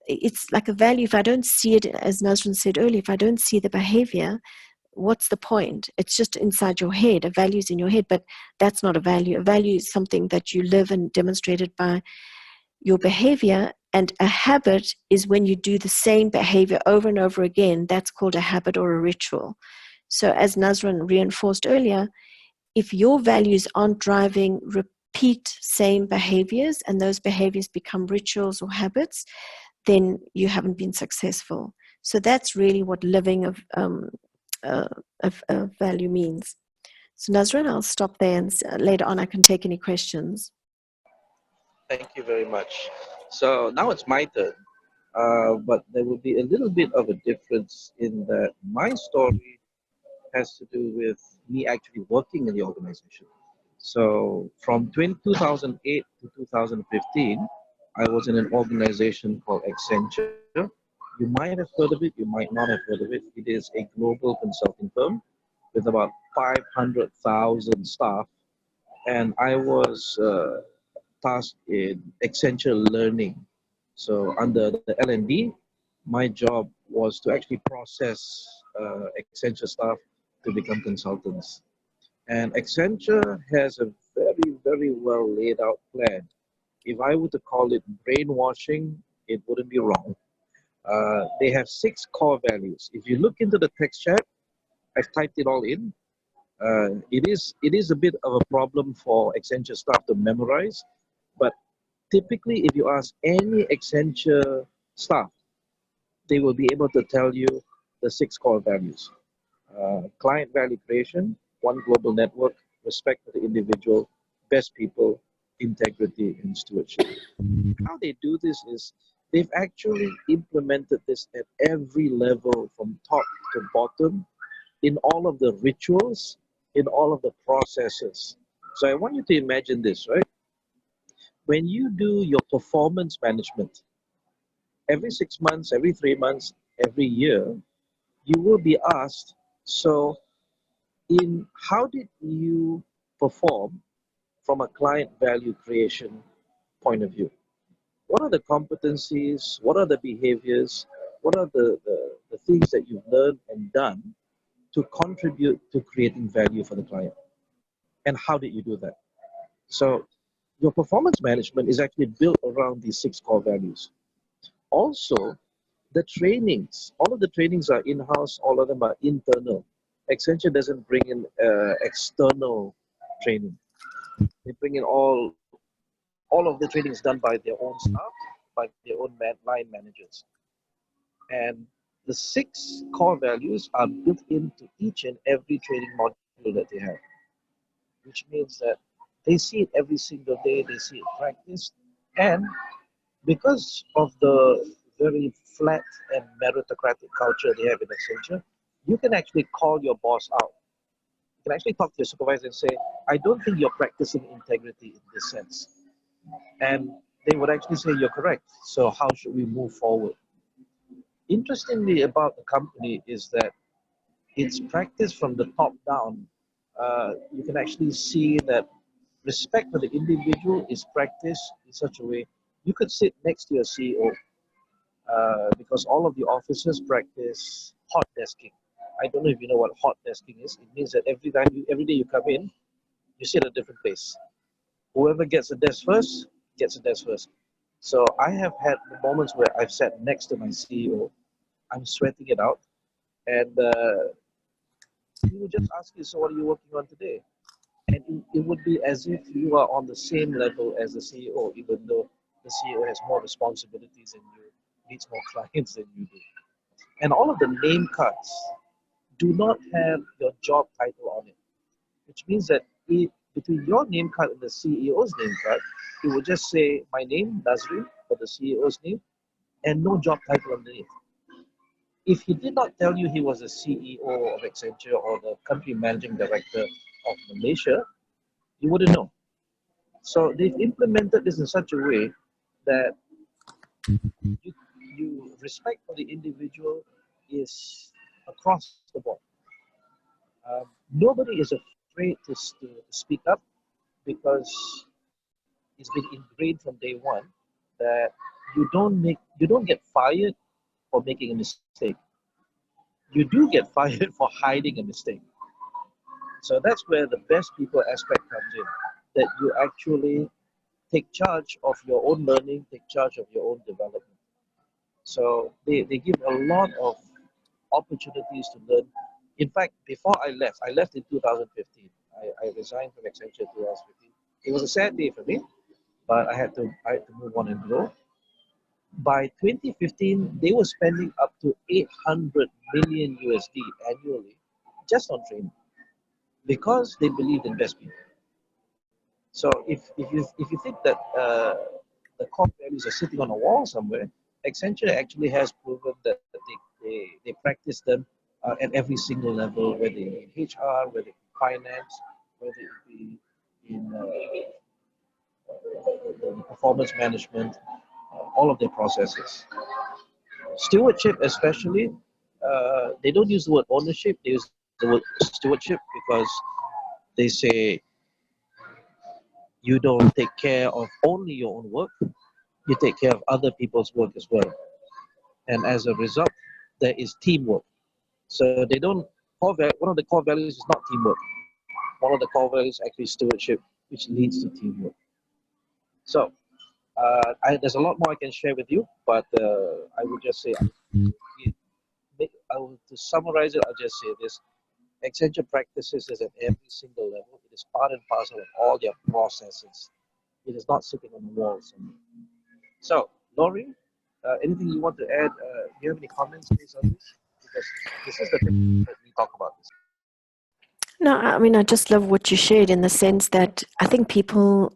It's like a value. If I don't see it, as Nadzrin said earlier, if I don't see the behavior, what's the point? It's just inside your head. A value is in your head, but that's not a value. A value is something that you live and demonstrated by your behavior. And a habit is when you do the same behavior over and over again. That's called a habit or a ritual. So as Nadzrin reinforced earlier, if your values aren't driving repeat same behaviors, and those behaviors become rituals or habits, then you haven't been successful. So that's really what living of value means. So Nadzrin, I'll stop there, and later on I can take any questions. Thank you very much. So now it's my turn, but there will be a little bit of a difference in that my story has to do with me actually working in the organization. So from 2008 to 2015, I was in an organization called Accenture. You might have heard of it, you might not have heard of it. It is a global consulting firm with about 500,000 staff. And I was tasked in Accenture Learning. So under the L&D, my job was to actually process Accenture staff to become consultants. And Accenture has a very, very well laid out plan. If I were to call it brainwashing, it wouldn't be wrong. They have 6 core values. If you look into the text chat, I've typed it all in. It is a bit of a problem for Accenture staff to memorize, but typically, if you ask any Accenture staff, they will be able to tell you the 6 core values. Client value creation, one global network, respect for the individual, best people, integrity, and stewardship. How they do this is they've actually implemented this at every level from top to bottom in all of the rituals, in all of the processes. So I want you to imagine this, right? When you do your performance management, every 6 months, every 3 months, every year, you will be asked, so in how did you perform from a client value creation point of view? What are the competencies? What are the behaviors? What are the things that you've learned and done to contribute to creating value for the client? And how did you do that? So your performance management is actually built around these 6 core values. Also, the trainings, all of the trainings are in-house, all of them are internal. Accenture doesn't bring in external training. They bring in all of the trainings done by their own staff, by their own line managers. And the 6 core values are built into each and every training module that they have, which means that they see it every single day, they see it practiced, and because of the very flat and meritocratic culture they have in Accenture, you can actually call your boss out. You can actually talk to your supervisor and say, I don't think you're practicing integrity in this sense. And they would actually say, you're correct. So how should we move forward? Interestingly about the company is that it's practiced from the top down. You can actually see that respect for the individual is practiced in such a way. You could sit next to your CEO because all of the officers practice hot desking. I don't know if you know what hot desking is. It means that every day you come in, you sit at a different place. Whoever gets a desk first, gets a desk first. So I have had moments where I've sat next to my CEO. I'm sweating it out. And he would just ask you, so what are you working on today? And it would be as if you are on the same level as the CEO, even though the CEO has more responsibilities than you, needs more clients than you do. And all of the name cards do not have your job title on it, which means that between your name card and the CEO's name card, it will just say my name, Nadzrin, or the CEO's name, and no job title underneath. If he did not tell you he was the CEO of Accenture or the country managing director of Malaysia, you wouldn't know. So they've implemented this in such a way that you respect for the individual is across the board. Nobody is afraid to speak up because it's been ingrained from day one that you don't get fired for making a mistake. You do get fired for hiding a mistake. So that's where the best people aspect comes in, that you actually take charge of your own learning, take charge of your own development. So they give a lot of opportunities to learn. In fact, before I left in 2015. I resigned from Accenture in 2015. It was a sad day for me, but I had to move on and grow. By 2015, they were spending up to 800 million USD annually just on training because they believed in best people. So if you think that the core values are sitting on a wall somewhere, Accenture actually has proven that they practice them at every single level, whether in HR, whether in finance, whether it be in the performance management, all of their processes. Stewardship, especially, they don't use the word ownership; they use the word stewardship because they say you don't take care of only your own work; you take care of other people's work as well. And as a result, there is teamwork. So they don't. One of the core values is not teamwork. one of the core values is actually stewardship, which leads to teamwork. So there's a lot more I can share with you, but I would just say, to summarize it, I'll just say this. Accenture practices is at every single level. It is part and parcel of all their processes. It is not sitting on the wall somewhere. So, Lori, anything you want to add? Do you have any comments based on this? Because this is the thing that we talk about this. No, I mean, I just love what you shared in the sense that I think people,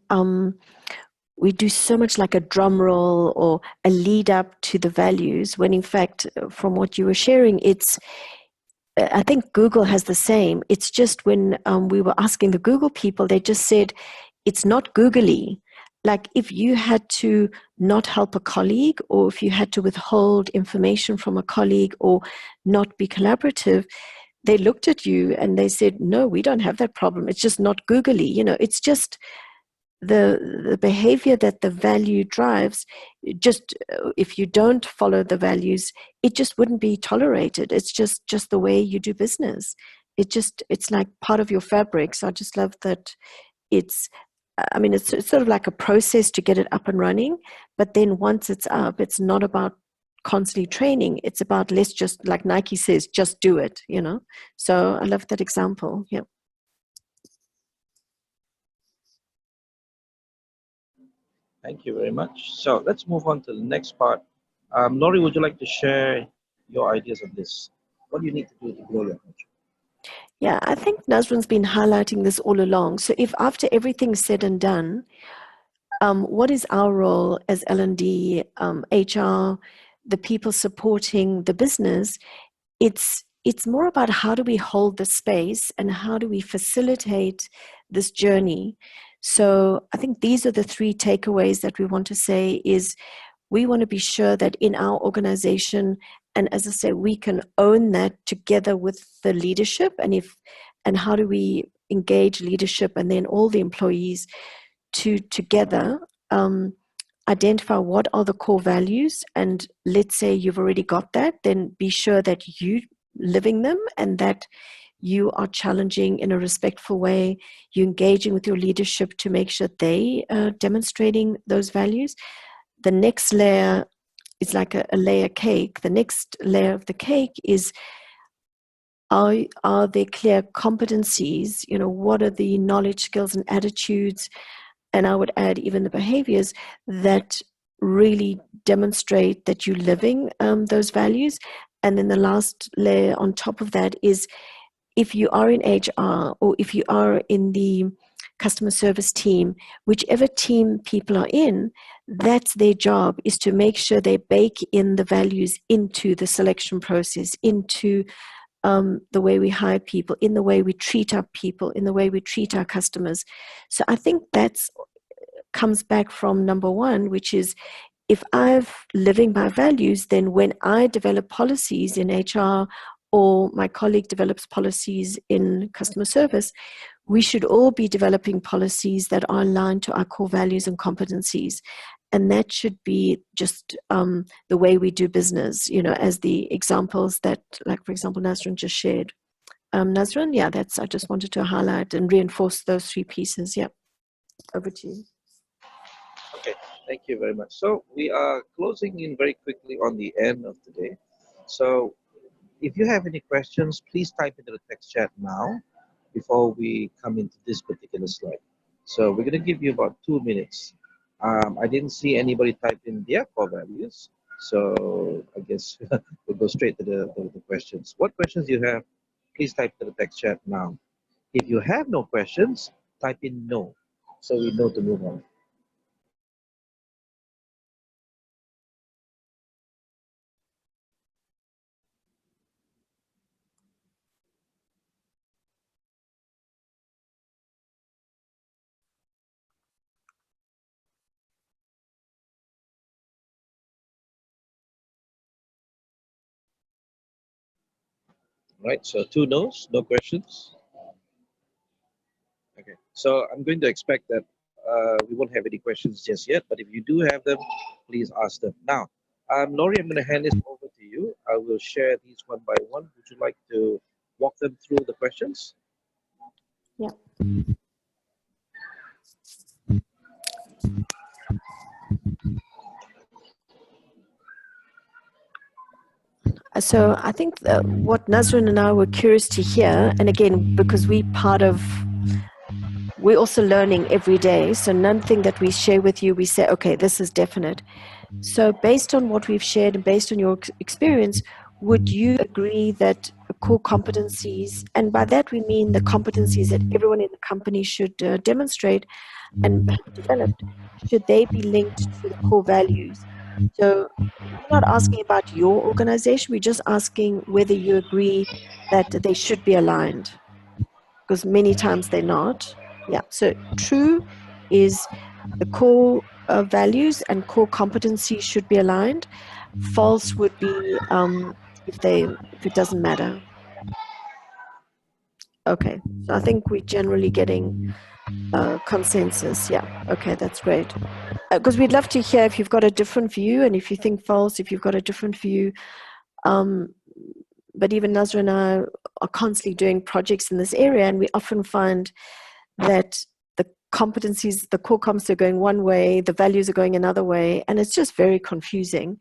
we do so much like a drum roll or a lead up to the values, when in fact, from what you were sharing, I think Google has the same. It's just when we were asking the Google people, they just said, it's not googly. Like if you had to not help a colleague, or if you had to withhold information from a colleague or not be collaborative, they looked at you and they said, no, we don't have that problem. It's just not googly. It's just the behavior that the value drives. Just if you don't follow the values, it just wouldn't be tolerated. It's just the way you do business. It's like part of your fabric. So I just love that it's sort of like a process to get it up and running, but then once it's up, it's not about constantly training. It's about, let's just, like Nike says, just do it. So I love that example. Yeah. Thank you very much. So let's move on to the next part. Lori, would you like to share your ideas on this? What do you need to do to grow your culture? Yeah, I think Nadzrin's been highlighting this all along. So if after everything's said and done, what is our role as L&D, HR, the people supporting the business? It's more about how do we hold the space and how do we facilitate this journey. So I think these are the three takeaways that we want to say is we want to be sure that in our organization, and as I say, we can own that together with the leadership, and how do we engage leadership and then all the employees to together identify what are the core values, and let's say you've already got that, then be sure that you living them and that you are challenging in a respectful way, you're engaging with your leadership to make sure they are demonstrating those values. The next layer is like a layer cake. The next layer of the cake is, are there clear competencies? What are the knowledge, skills, and attitudes, and I would add even the behaviors that really demonstrate that you're living those values. And then the last layer on top of that is, if you are in HR or if you are in the customer service team, whichever team people are in, that's their job, is to make sure they bake in the values into the selection process, into the way we hire people, in the way we treat our people, in the way we treat our customers. So I think that's comes back from number one, which is, if I'm living my values, then when I develop policies in HR or my colleague develops policies in customer service, we should all be developing policies that are aligned to our core values and competencies. And that should be just the way we do business, as the examples that, like, for example, Nadzrin just shared. Nadzrin, yeah, I just wanted to highlight and reinforce those three pieces. Yeah, over to you. Okay, thank you very much. So we are closing in very quickly on the end of the day. So if you have any questions, please type into the text chat now before we come into this particular slide. So we're going to give you about 2 minutes. I didn't see anybody type in their core values, so I guess we'll go straight to the questions. What questions do you have? Please type to the text chat now. If you have no questions, type in no, so we know to move on. Right, so 2 no's, no questions. Okay, so I'm going to expect that we won't have any questions just yet, but if you do have them, please ask them. Now, Lori, I'm going to hand this over to you. I will share these one by one. Would you like to walk them through the questions? Yeah. So I think what Nadzrin and I were curious to hear, and again, because we're also learning every day. So nothing that we share with you, we say, okay, this is definite. So based on what we've shared and based on your experience, would you agree that core competencies, and by that we mean the competencies that everyone in the company should demonstrate and have developed, should they be linked to the core values? So we're not asking about your organization, we're just asking whether you agree that they should be aligned, because many times they're not. Yeah, so true is the core values and core competencies should be aligned. False would be if it doesn't matter. Okay, so I think we're generally getting consensus. Yeah, okay, that's great. Because we'd love to hear if you've got a different view, and if you think false, if you've got a different view. But even Nazra and I are constantly doing projects in this area, and we often find that the competencies, the core comps are going one way, the values are going another way, and it's just very confusing.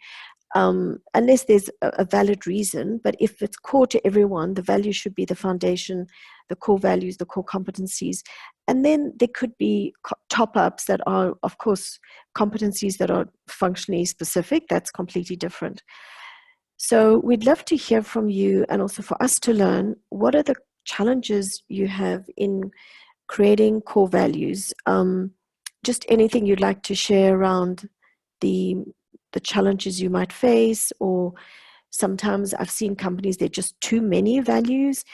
Unless there's a valid reason, but if it's core to everyone, the value should be the foundation, the core values, the core competencies. And then there could be top-ups that are, of course, competencies that are functionally specific. That's completely different. So we'd love to hear from you, and also for us to learn, what are the challenges you have in creating core values? Just anything you'd like to share around the challenges you might face, or sometimes I've seen companies, they're just too many values,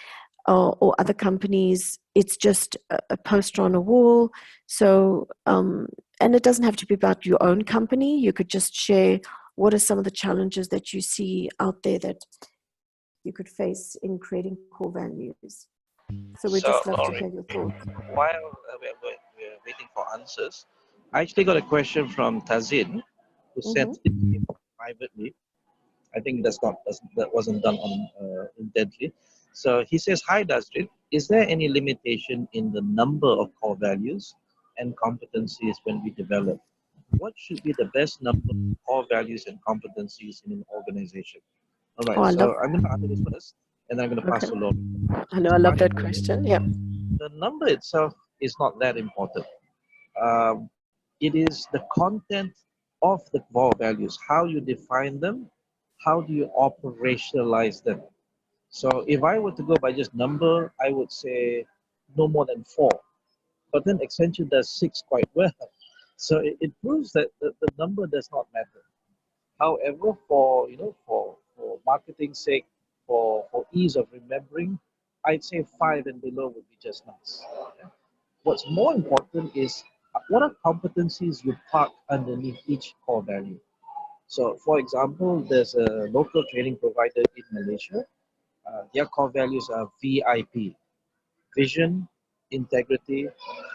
or other companies, it's just a poster on a wall. So, and it doesn't have to be about your own company. You could just share what are some of the challenges that you see out there that you could face in creating core values. So we'd So, just love to Lori, hear your thoughts. while we're waiting for answers, I actually got a question from Tazin, who Mm-hmm. sent it to me privately. I think that wasn't done on intently. So he says, "Hi, Nadzrin. Is there any limitation in the number of core values and competencies when we develop? What should be the best number of core values and competencies in an organization?" All Oh, right. I love. So I'm going to answer this first, and then I'm going to pass Okay, to Lori. I know, I My love that opinion, question. Yeah. the number itself is not that important. Um, it is the content of the core values, how you define them, how do you operationalize them. So if I were to go by just number, I would say no more than four. But then Accenture does six quite well. So it proves that the number does not matter. However, for for marketing sake, for ease of remembering, I'd say five and below would be just nice. Yeah. What's more important is what are competencies you park underneath each core value. So, for example, there's a local training provider in Malaysia. Their core values are VIP, vision, integrity,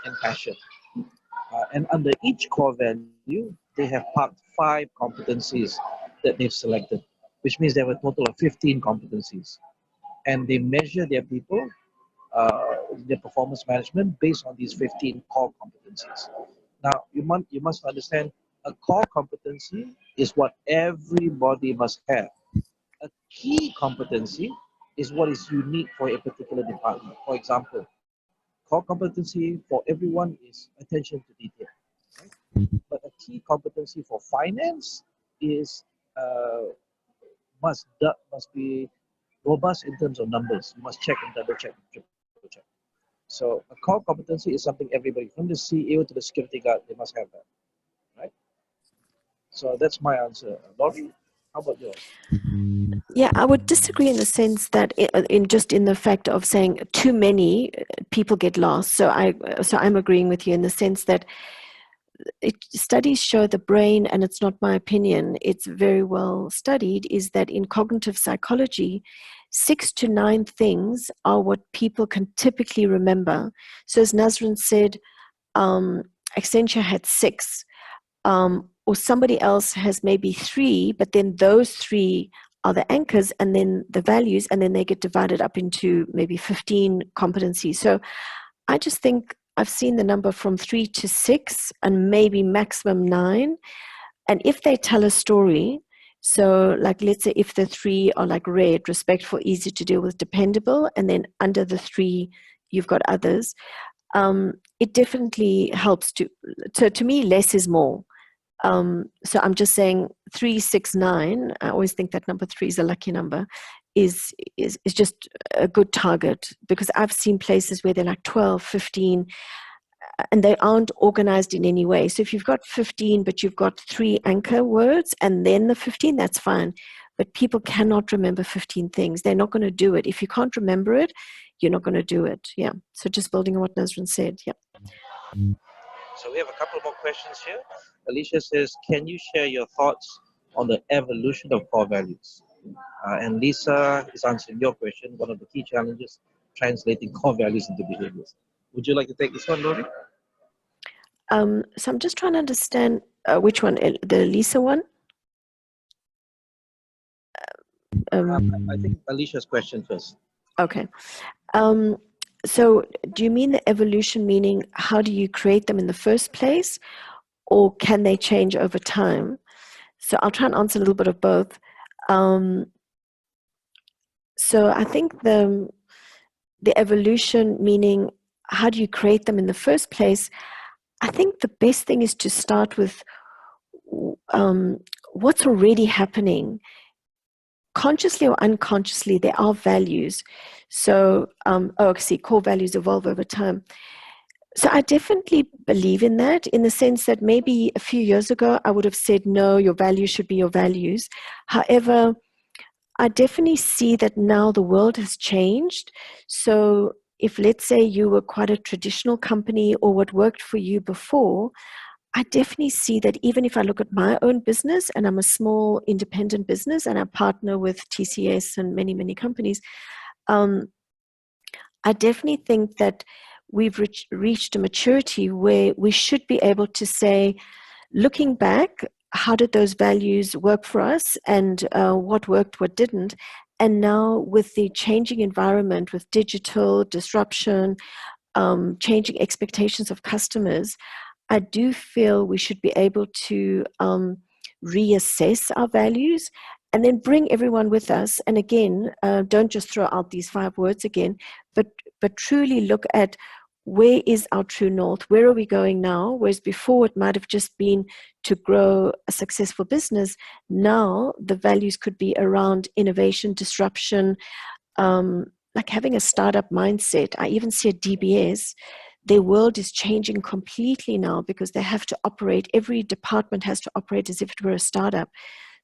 and passion. And under each core value, they have parked five competencies that they've selected, which means they have a total of 15 competencies. And they measure their people, their performance management based on these 15 core competencies. Now, you must understand a core competency is what everybody must have. A key competency is what is unique for a particular department. For example, core competency for everyone is attention to detail, right? But a key competency for finance is uh, must be robust in terms of numbers. You must check and double check, triple check. So a core competency is something everybody, from the CEO to the security guard, they must have that, right? So that's my answer. Laurie, how about yours? Yeah, I would disagree in the sense that in the fact of saying too many people get lost. So I'm agreeing with you in the sense that studies show the brain, and it's not my opinion, it's very well studied, is that in cognitive psychology, 6 to 9 things are what people can typically remember. So as Nazrin said, Accenture had 6. Or somebody else has maybe 3, but then those 3 are the anchors and then the values, and then they get divided up into maybe 15 competencies. So I just think I've seen the number from 3 to 6 and maybe maximum 9. And if they tell a story, so like let's say if the 3 are like red, respectful, easy to deal with, dependable, and then under the 3 you've got others, it definitely helps to, so to me less is more. So I'm just saying 3, 6, 9, I always think that number 3 is a lucky number, is just a good target, because I've seen places where they're like 12, 15, and they aren't organized in any way. So if you've got 15, but you've got 3 anchor words and then the 15, that's fine. But people cannot remember 15 things. They're not going to do it. If you can't remember it, you're not going to do it. Yeah. So just building on what Nadzrin said. Yeah. So we have a couple more questions here. Alicia says, can you share your thoughts on the evolution of core values? And Lisa is answering your question, one of the key challenges, translating core values into behaviors. Would you like to take this one, Lori? So I'm just trying to understand which one, the Lisa one? I think Alicia's question first. Okay. So do you mean the evolution, meaning how do you create them in the first place, or can they change over time? So I'll try and answer a little bit of both. So I think the evolution, meaning how do you create them in the first place? I think the best thing is to start with what's already happening. Consciously or unconsciously, there are values. So, core values evolve over time. So I definitely believe in that, in the sense that maybe a few years ago, I would have said, no, your values should be your values. However, I definitely see that now the world has changed. So if, let's say, you were quite a traditional company or what worked for you before, I definitely see that even if I look at my own business, and I'm a small independent business and I partner with TCS and many, many companies, I definitely think that we've reached a maturity where we should be able to say, looking back, how did those values work for us, and what worked, what didn't? And now with the changing environment, with digital disruption, changing expectations of customers, I do feel we should be able to reassess our values and then bring everyone with us. And again, don't just throw out these 5 words again, but truly look at where is our true north? Where are we going now? Whereas before it might have just been to grow a successful business. Now the values could be around innovation, disruption, like having a startup mindset. I even see at DBS, their world is changing completely now because they have to operate, every department has to operate as if it were a startup.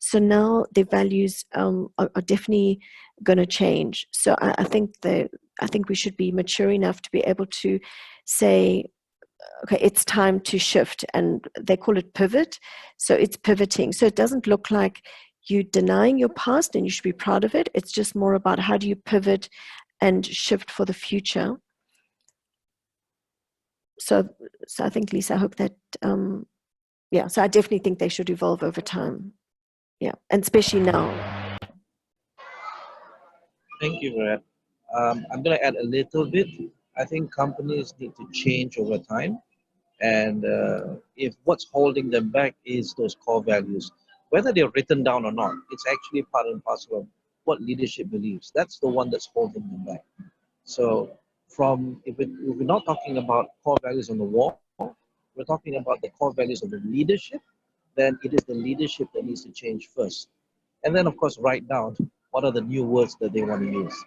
So now their values are definitely going to change. So I think we should be mature enough to be able to say, okay, it's time to shift, and they call it pivot. So it's pivoting. So it doesn't look like you denying your past, and you should be proud of it. It's just more about how do you pivot and shift for the future. So I think, Lisa, I hope that, so I definitely think they should evolve over time. Yeah, and especially now. Thank you for that. I'm going to add a little bit. I think companies need to change over time. And if what's holding them back is those core values, whether they're written down or not, it's actually part and parcel of what leadership believes. That's the one that's holding them back. So if we're not talking about core values on the wall, we're talking about the core values of the leadership, then it is the leadership that needs to change first. And then, of course, write down what are the new words that they want to use.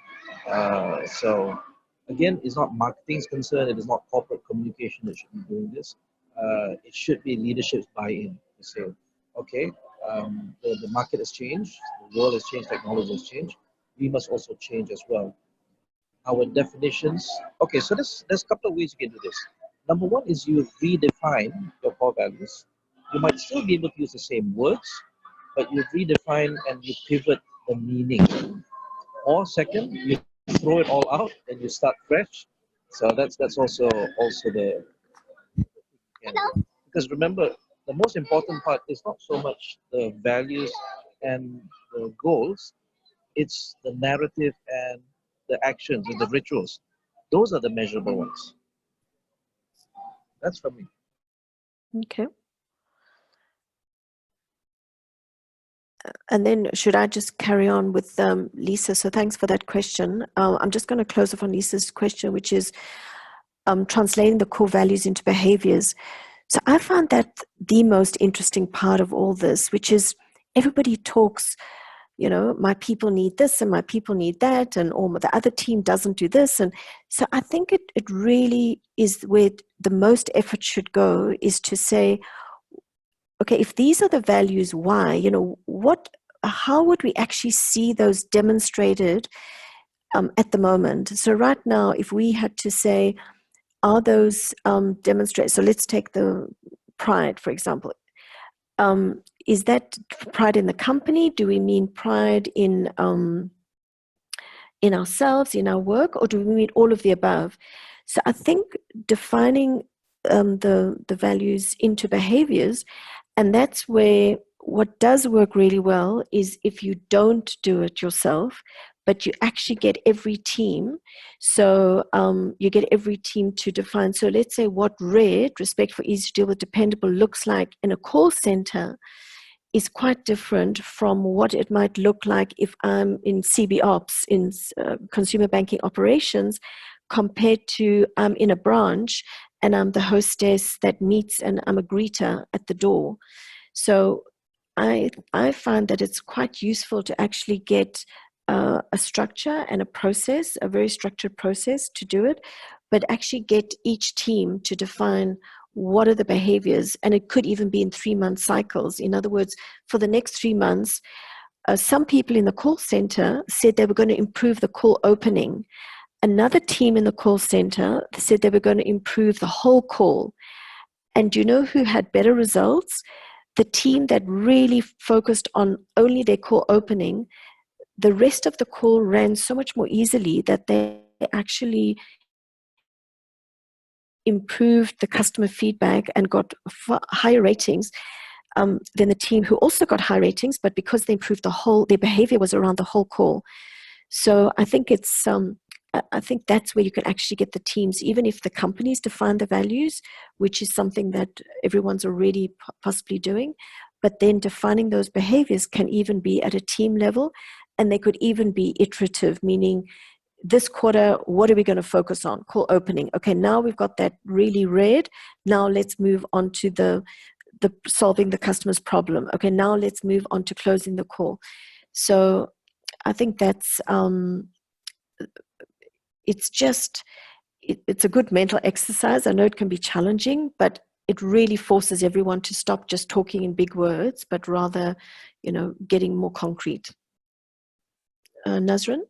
So again, it's not marketing's concern, it is not corporate communication that should be doing this. It should be leadership's buy-in to say, okay, the market has changed, the world has changed, technology has changed. We must also change as well. Our definitions. Okay, so there's a couple of ways you can do this. Number one is you redefine your core values. You might still be able to use the same words, but you redefine and you pivot the meaning. Or second, you throw it all out and you start fresh. So that's also the, because remember, the most important part is not so much the values and the goals, it's the narrative and the actions and the rituals. Those are the measurable ones. That's from me. Okay. And then should I just carry on with Lisa? So thanks for that question. I'm just going to close off on Lisa's question, which is translating the core values into behaviors. So I found that the most interesting part of all this, which is everybody talks, you know, my people need this and my people need that, and or the other team doesn't do this. And so I think it really is where the most effort should go, is to say, okay, if these are the values, why, you know, how would we actually see those demonstrated at the moment? So right now, if we had to say, are those demonstrated? So let's take the pride, for example. Is that pride in the company? Do we mean pride in ourselves, in our work, or do we mean all of the above? So I think defining the values into behaviors, and that's where what does work really well is if you don't do it yourself, but you actually get every team. So you get every team to define. So let's say what RED, respect for easy to deal with, dependable, looks like in a call center is quite different from what it might look like if I'm in CB Ops, in consumer banking operations, compared to I'm in a branch and I'm the hostess that meets and I'm a greeter at the door. So I find that it's quite useful to actually get a structure and a process, a very structured process to do it, but actually get each team to define what are the behaviors, and it could even be in 3-month cycles. In other words, for the next 3 months, some people in the call center said they were going to improve the call opening. Another team in the call center said they were going to improve the whole call. And do you know who had better results? The team that really focused on only their call opening. The rest of the call ran so much more easily that they actually improved the customer feedback and got higher ratings than the team who also got high ratings, but because they improved their behavior was around the whole call. So I think I think that's where you can actually get the teams, even if the companies define the values, which is something that everyone's already possibly doing, but then defining those behaviors can even be at a team level, and they could even be iterative, meaning this quarter, what are we going to focus on? Call opening. Okay, now we've got that really red. Now let's move on to the solving the customer's problem. Okay, now let's move on to closing the call. So I think that's it's a good mental exercise. I know it can be challenging, but it really forces everyone to stop just talking in big words, but rather, you know, getting more concrete. Nadzrin?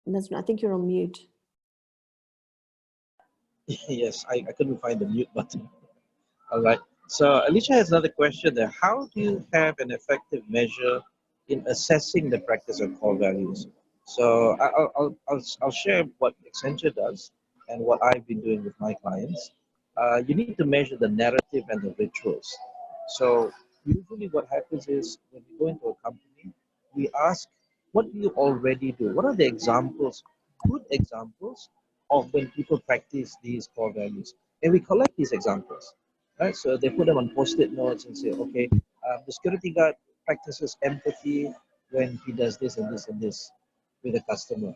Nadzrin, I think you're on mute. Yes, I couldn't find the mute button. All right. So Alicia has another question there. How do you have an effective measure in assessing the practice of core values? So I'll share what Accenture does and what I've been doing with my clients. You need to measure the narrative and the rituals. So usually what happens is when we go into a company, we ask, what do you already do? What are the examples, good examples of when people practice these core values? And we collect these examples, right? So they put them on post-it notes and say, okay, the security guard practices empathy when he does this and this and this with a customer.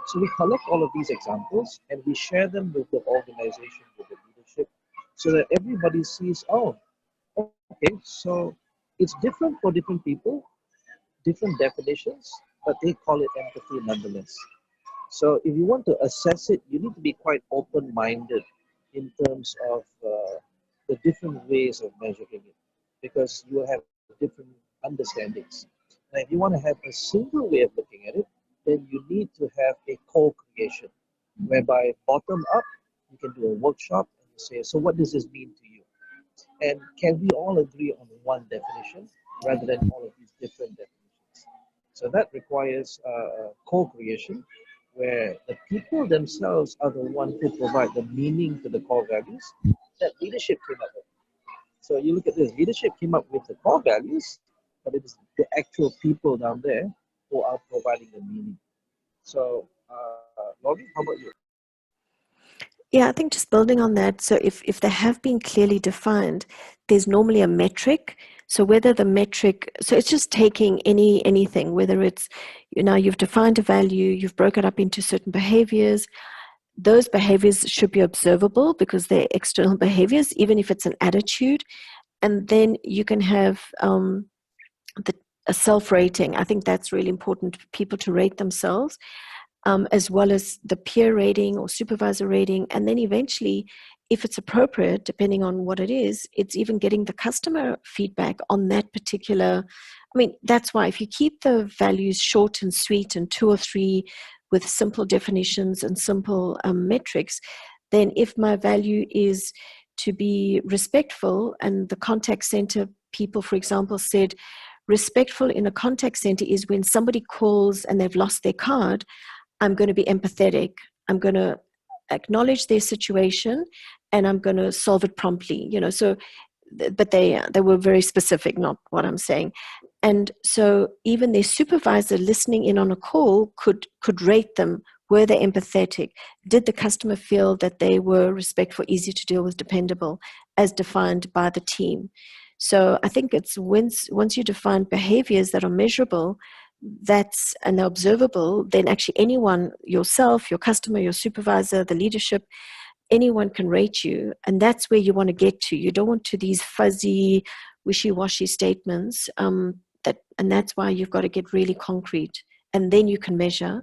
So we collect all of these examples and we share them with the organization, with the leadership, so that everybody sees, oh, okay, so it's different for different people, different definitions, but they call it empathy nonetheless. So if you want to assess it, you need to be quite open-minded in terms of the different ways of measuring it, because you will have different understandings. Now, if you want to have a single way of looking at it, then you need to have a co-creation, whereby bottom up, you can do a workshop and you say, so what does this mean to you? And can we all agree on one definition rather than all of these different definitions? So that requires co-creation, where the people themselves are the one who provide the meaning to the core values that leadership came up with. So you look at this, leadership came up with the core values, but it is the actual people down there who are providing the meaning. So, Lori, how about you? Yeah, I think just building on that. So if they have been clearly defined, there's normally a metric. So whether the metric, so it's just taking anything, whether it's, you've defined a value, you've broken it up into certain behaviors. Those behaviors should be observable because they're external behaviors, even if it's an attitude. And then you can have a self-rating. I think that's really important for people to rate themselves, as well as the peer rating or supervisor rating. And then eventually, if it's appropriate, depending on what it is, it's even getting the customer feedback on that particular. I mean, that's why if you keep the values short and sweet and 2 or 3 with simple definitions and simple metrics, then if my value is to be respectful, and the contact center people, for example, said respectful in a contact center is when somebody calls and they've lost their card, I'm going to be empathetic. I'm going to acknowledge their situation, and I'm going to solve it promptly. So, but they were very specific, not what I'm saying. And so even their supervisor listening in on a call could rate them. Were they empathetic? Did the customer feel that they were respectful, easy to deal with, dependable, as defined by the team? So I think it's once you define behaviors that are measurable, and observable, then actually anyone, yourself, your customer, your supervisor, the leadership, anyone can rate you. And that's where you want to get to. You don't want to these fuzzy, wishy-washy statements. And that's why you've got to get really concrete. And then you can measure.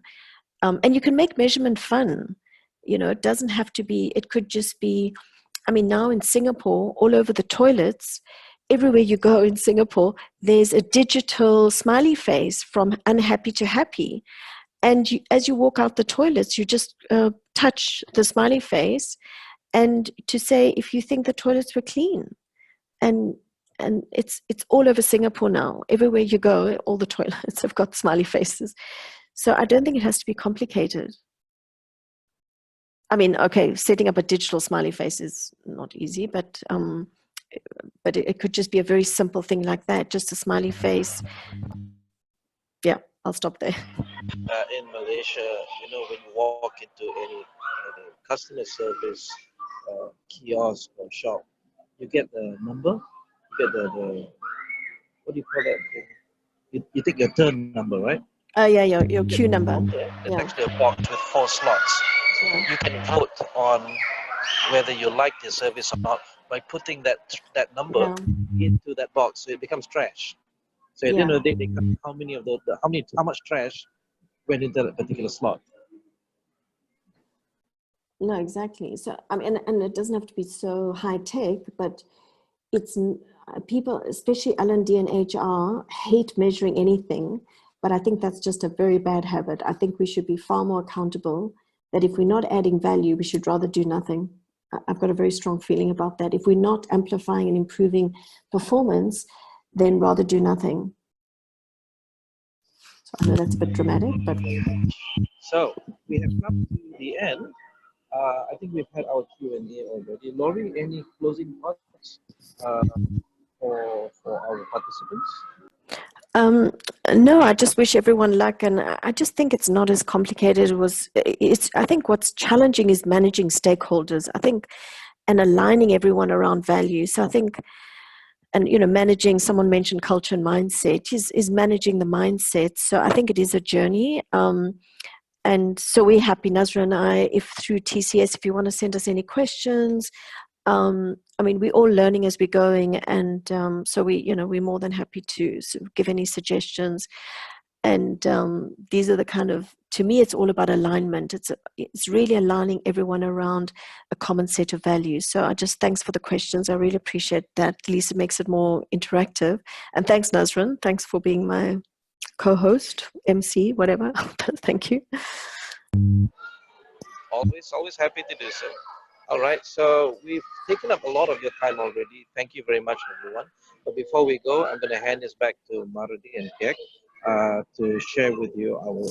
And you can make measurement fun. It doesn't have to be, it could just be, I mean, now in Singapore, all over the toilets, everywhere you go in Singapore, there's a digital smiley face from unhappy to happy. And as you walk out the toilets, you just touch the smiley face and to say if you think the toilets were clean. And it's all over Singapore now. Everywhere you go, all the toilets have got smiley faces. So I don't think it has to be complicated. I mean, okay, setting up a digital smiley face is not easy, but it could just be a very simple thing like that, just a smiley face. Yeah, I'll stop there. In Malaysia, when you walk into any customer service kiosk or shop, you get the number, you get the what do you call that thing? You take your turn number, right? Oh yeah, your queue number. It's Yeah. actually a box with 4 slots. Yeah. You can vote on whether you like the service or not by putting that number into that box, so it becomes trash. So at the end of the day, they count how many of how much trash went into that particular slot. No, exactly. So I mean, and it doesn't have to be so high tech, but it's people, especially L&D and HR, hate measuring anything. But I think that's just a very bad habit. I think we should be far more accountable. That if we're not adding value, we should rather do nothing. I've got a very strong feeling about that. If we're not amplifying and improving performance, then rather do nothing. So I know that's a bit dramatic, but so we have come to the end. I think we've had our Q&A already. Lori, any closing thoughts for our participants? No, I just wish everyone luck, and I just think it's not as complicated. I think what's challenging is managing stakeholders. I think, and aligning everyone around values. So I think, and managing. Someone mentioned culture and mindset is managing the mindset. So I think it is a journey. And so we're happy, Nadzrin and I, if through TCS, if you want to send us any questions. I mean, we're all learning as we're going, and so we're more than happy to sort of give any suggestions. And these are the kind of, to me, it's all about alignment. It's really aligning everyone around a common set of values. So I just, thanks for the questions. I really appreciate that. At least it makes it more interactive. And thanks, Nadzrin. Thanks for being my co-host, MC, whatever. Thank you. Always happy to do so. All right, so we've taken up a lot of your time already. Thank you very much, everyone. But before we go, I'm going to hand this back to Marudi and Kek to share with you our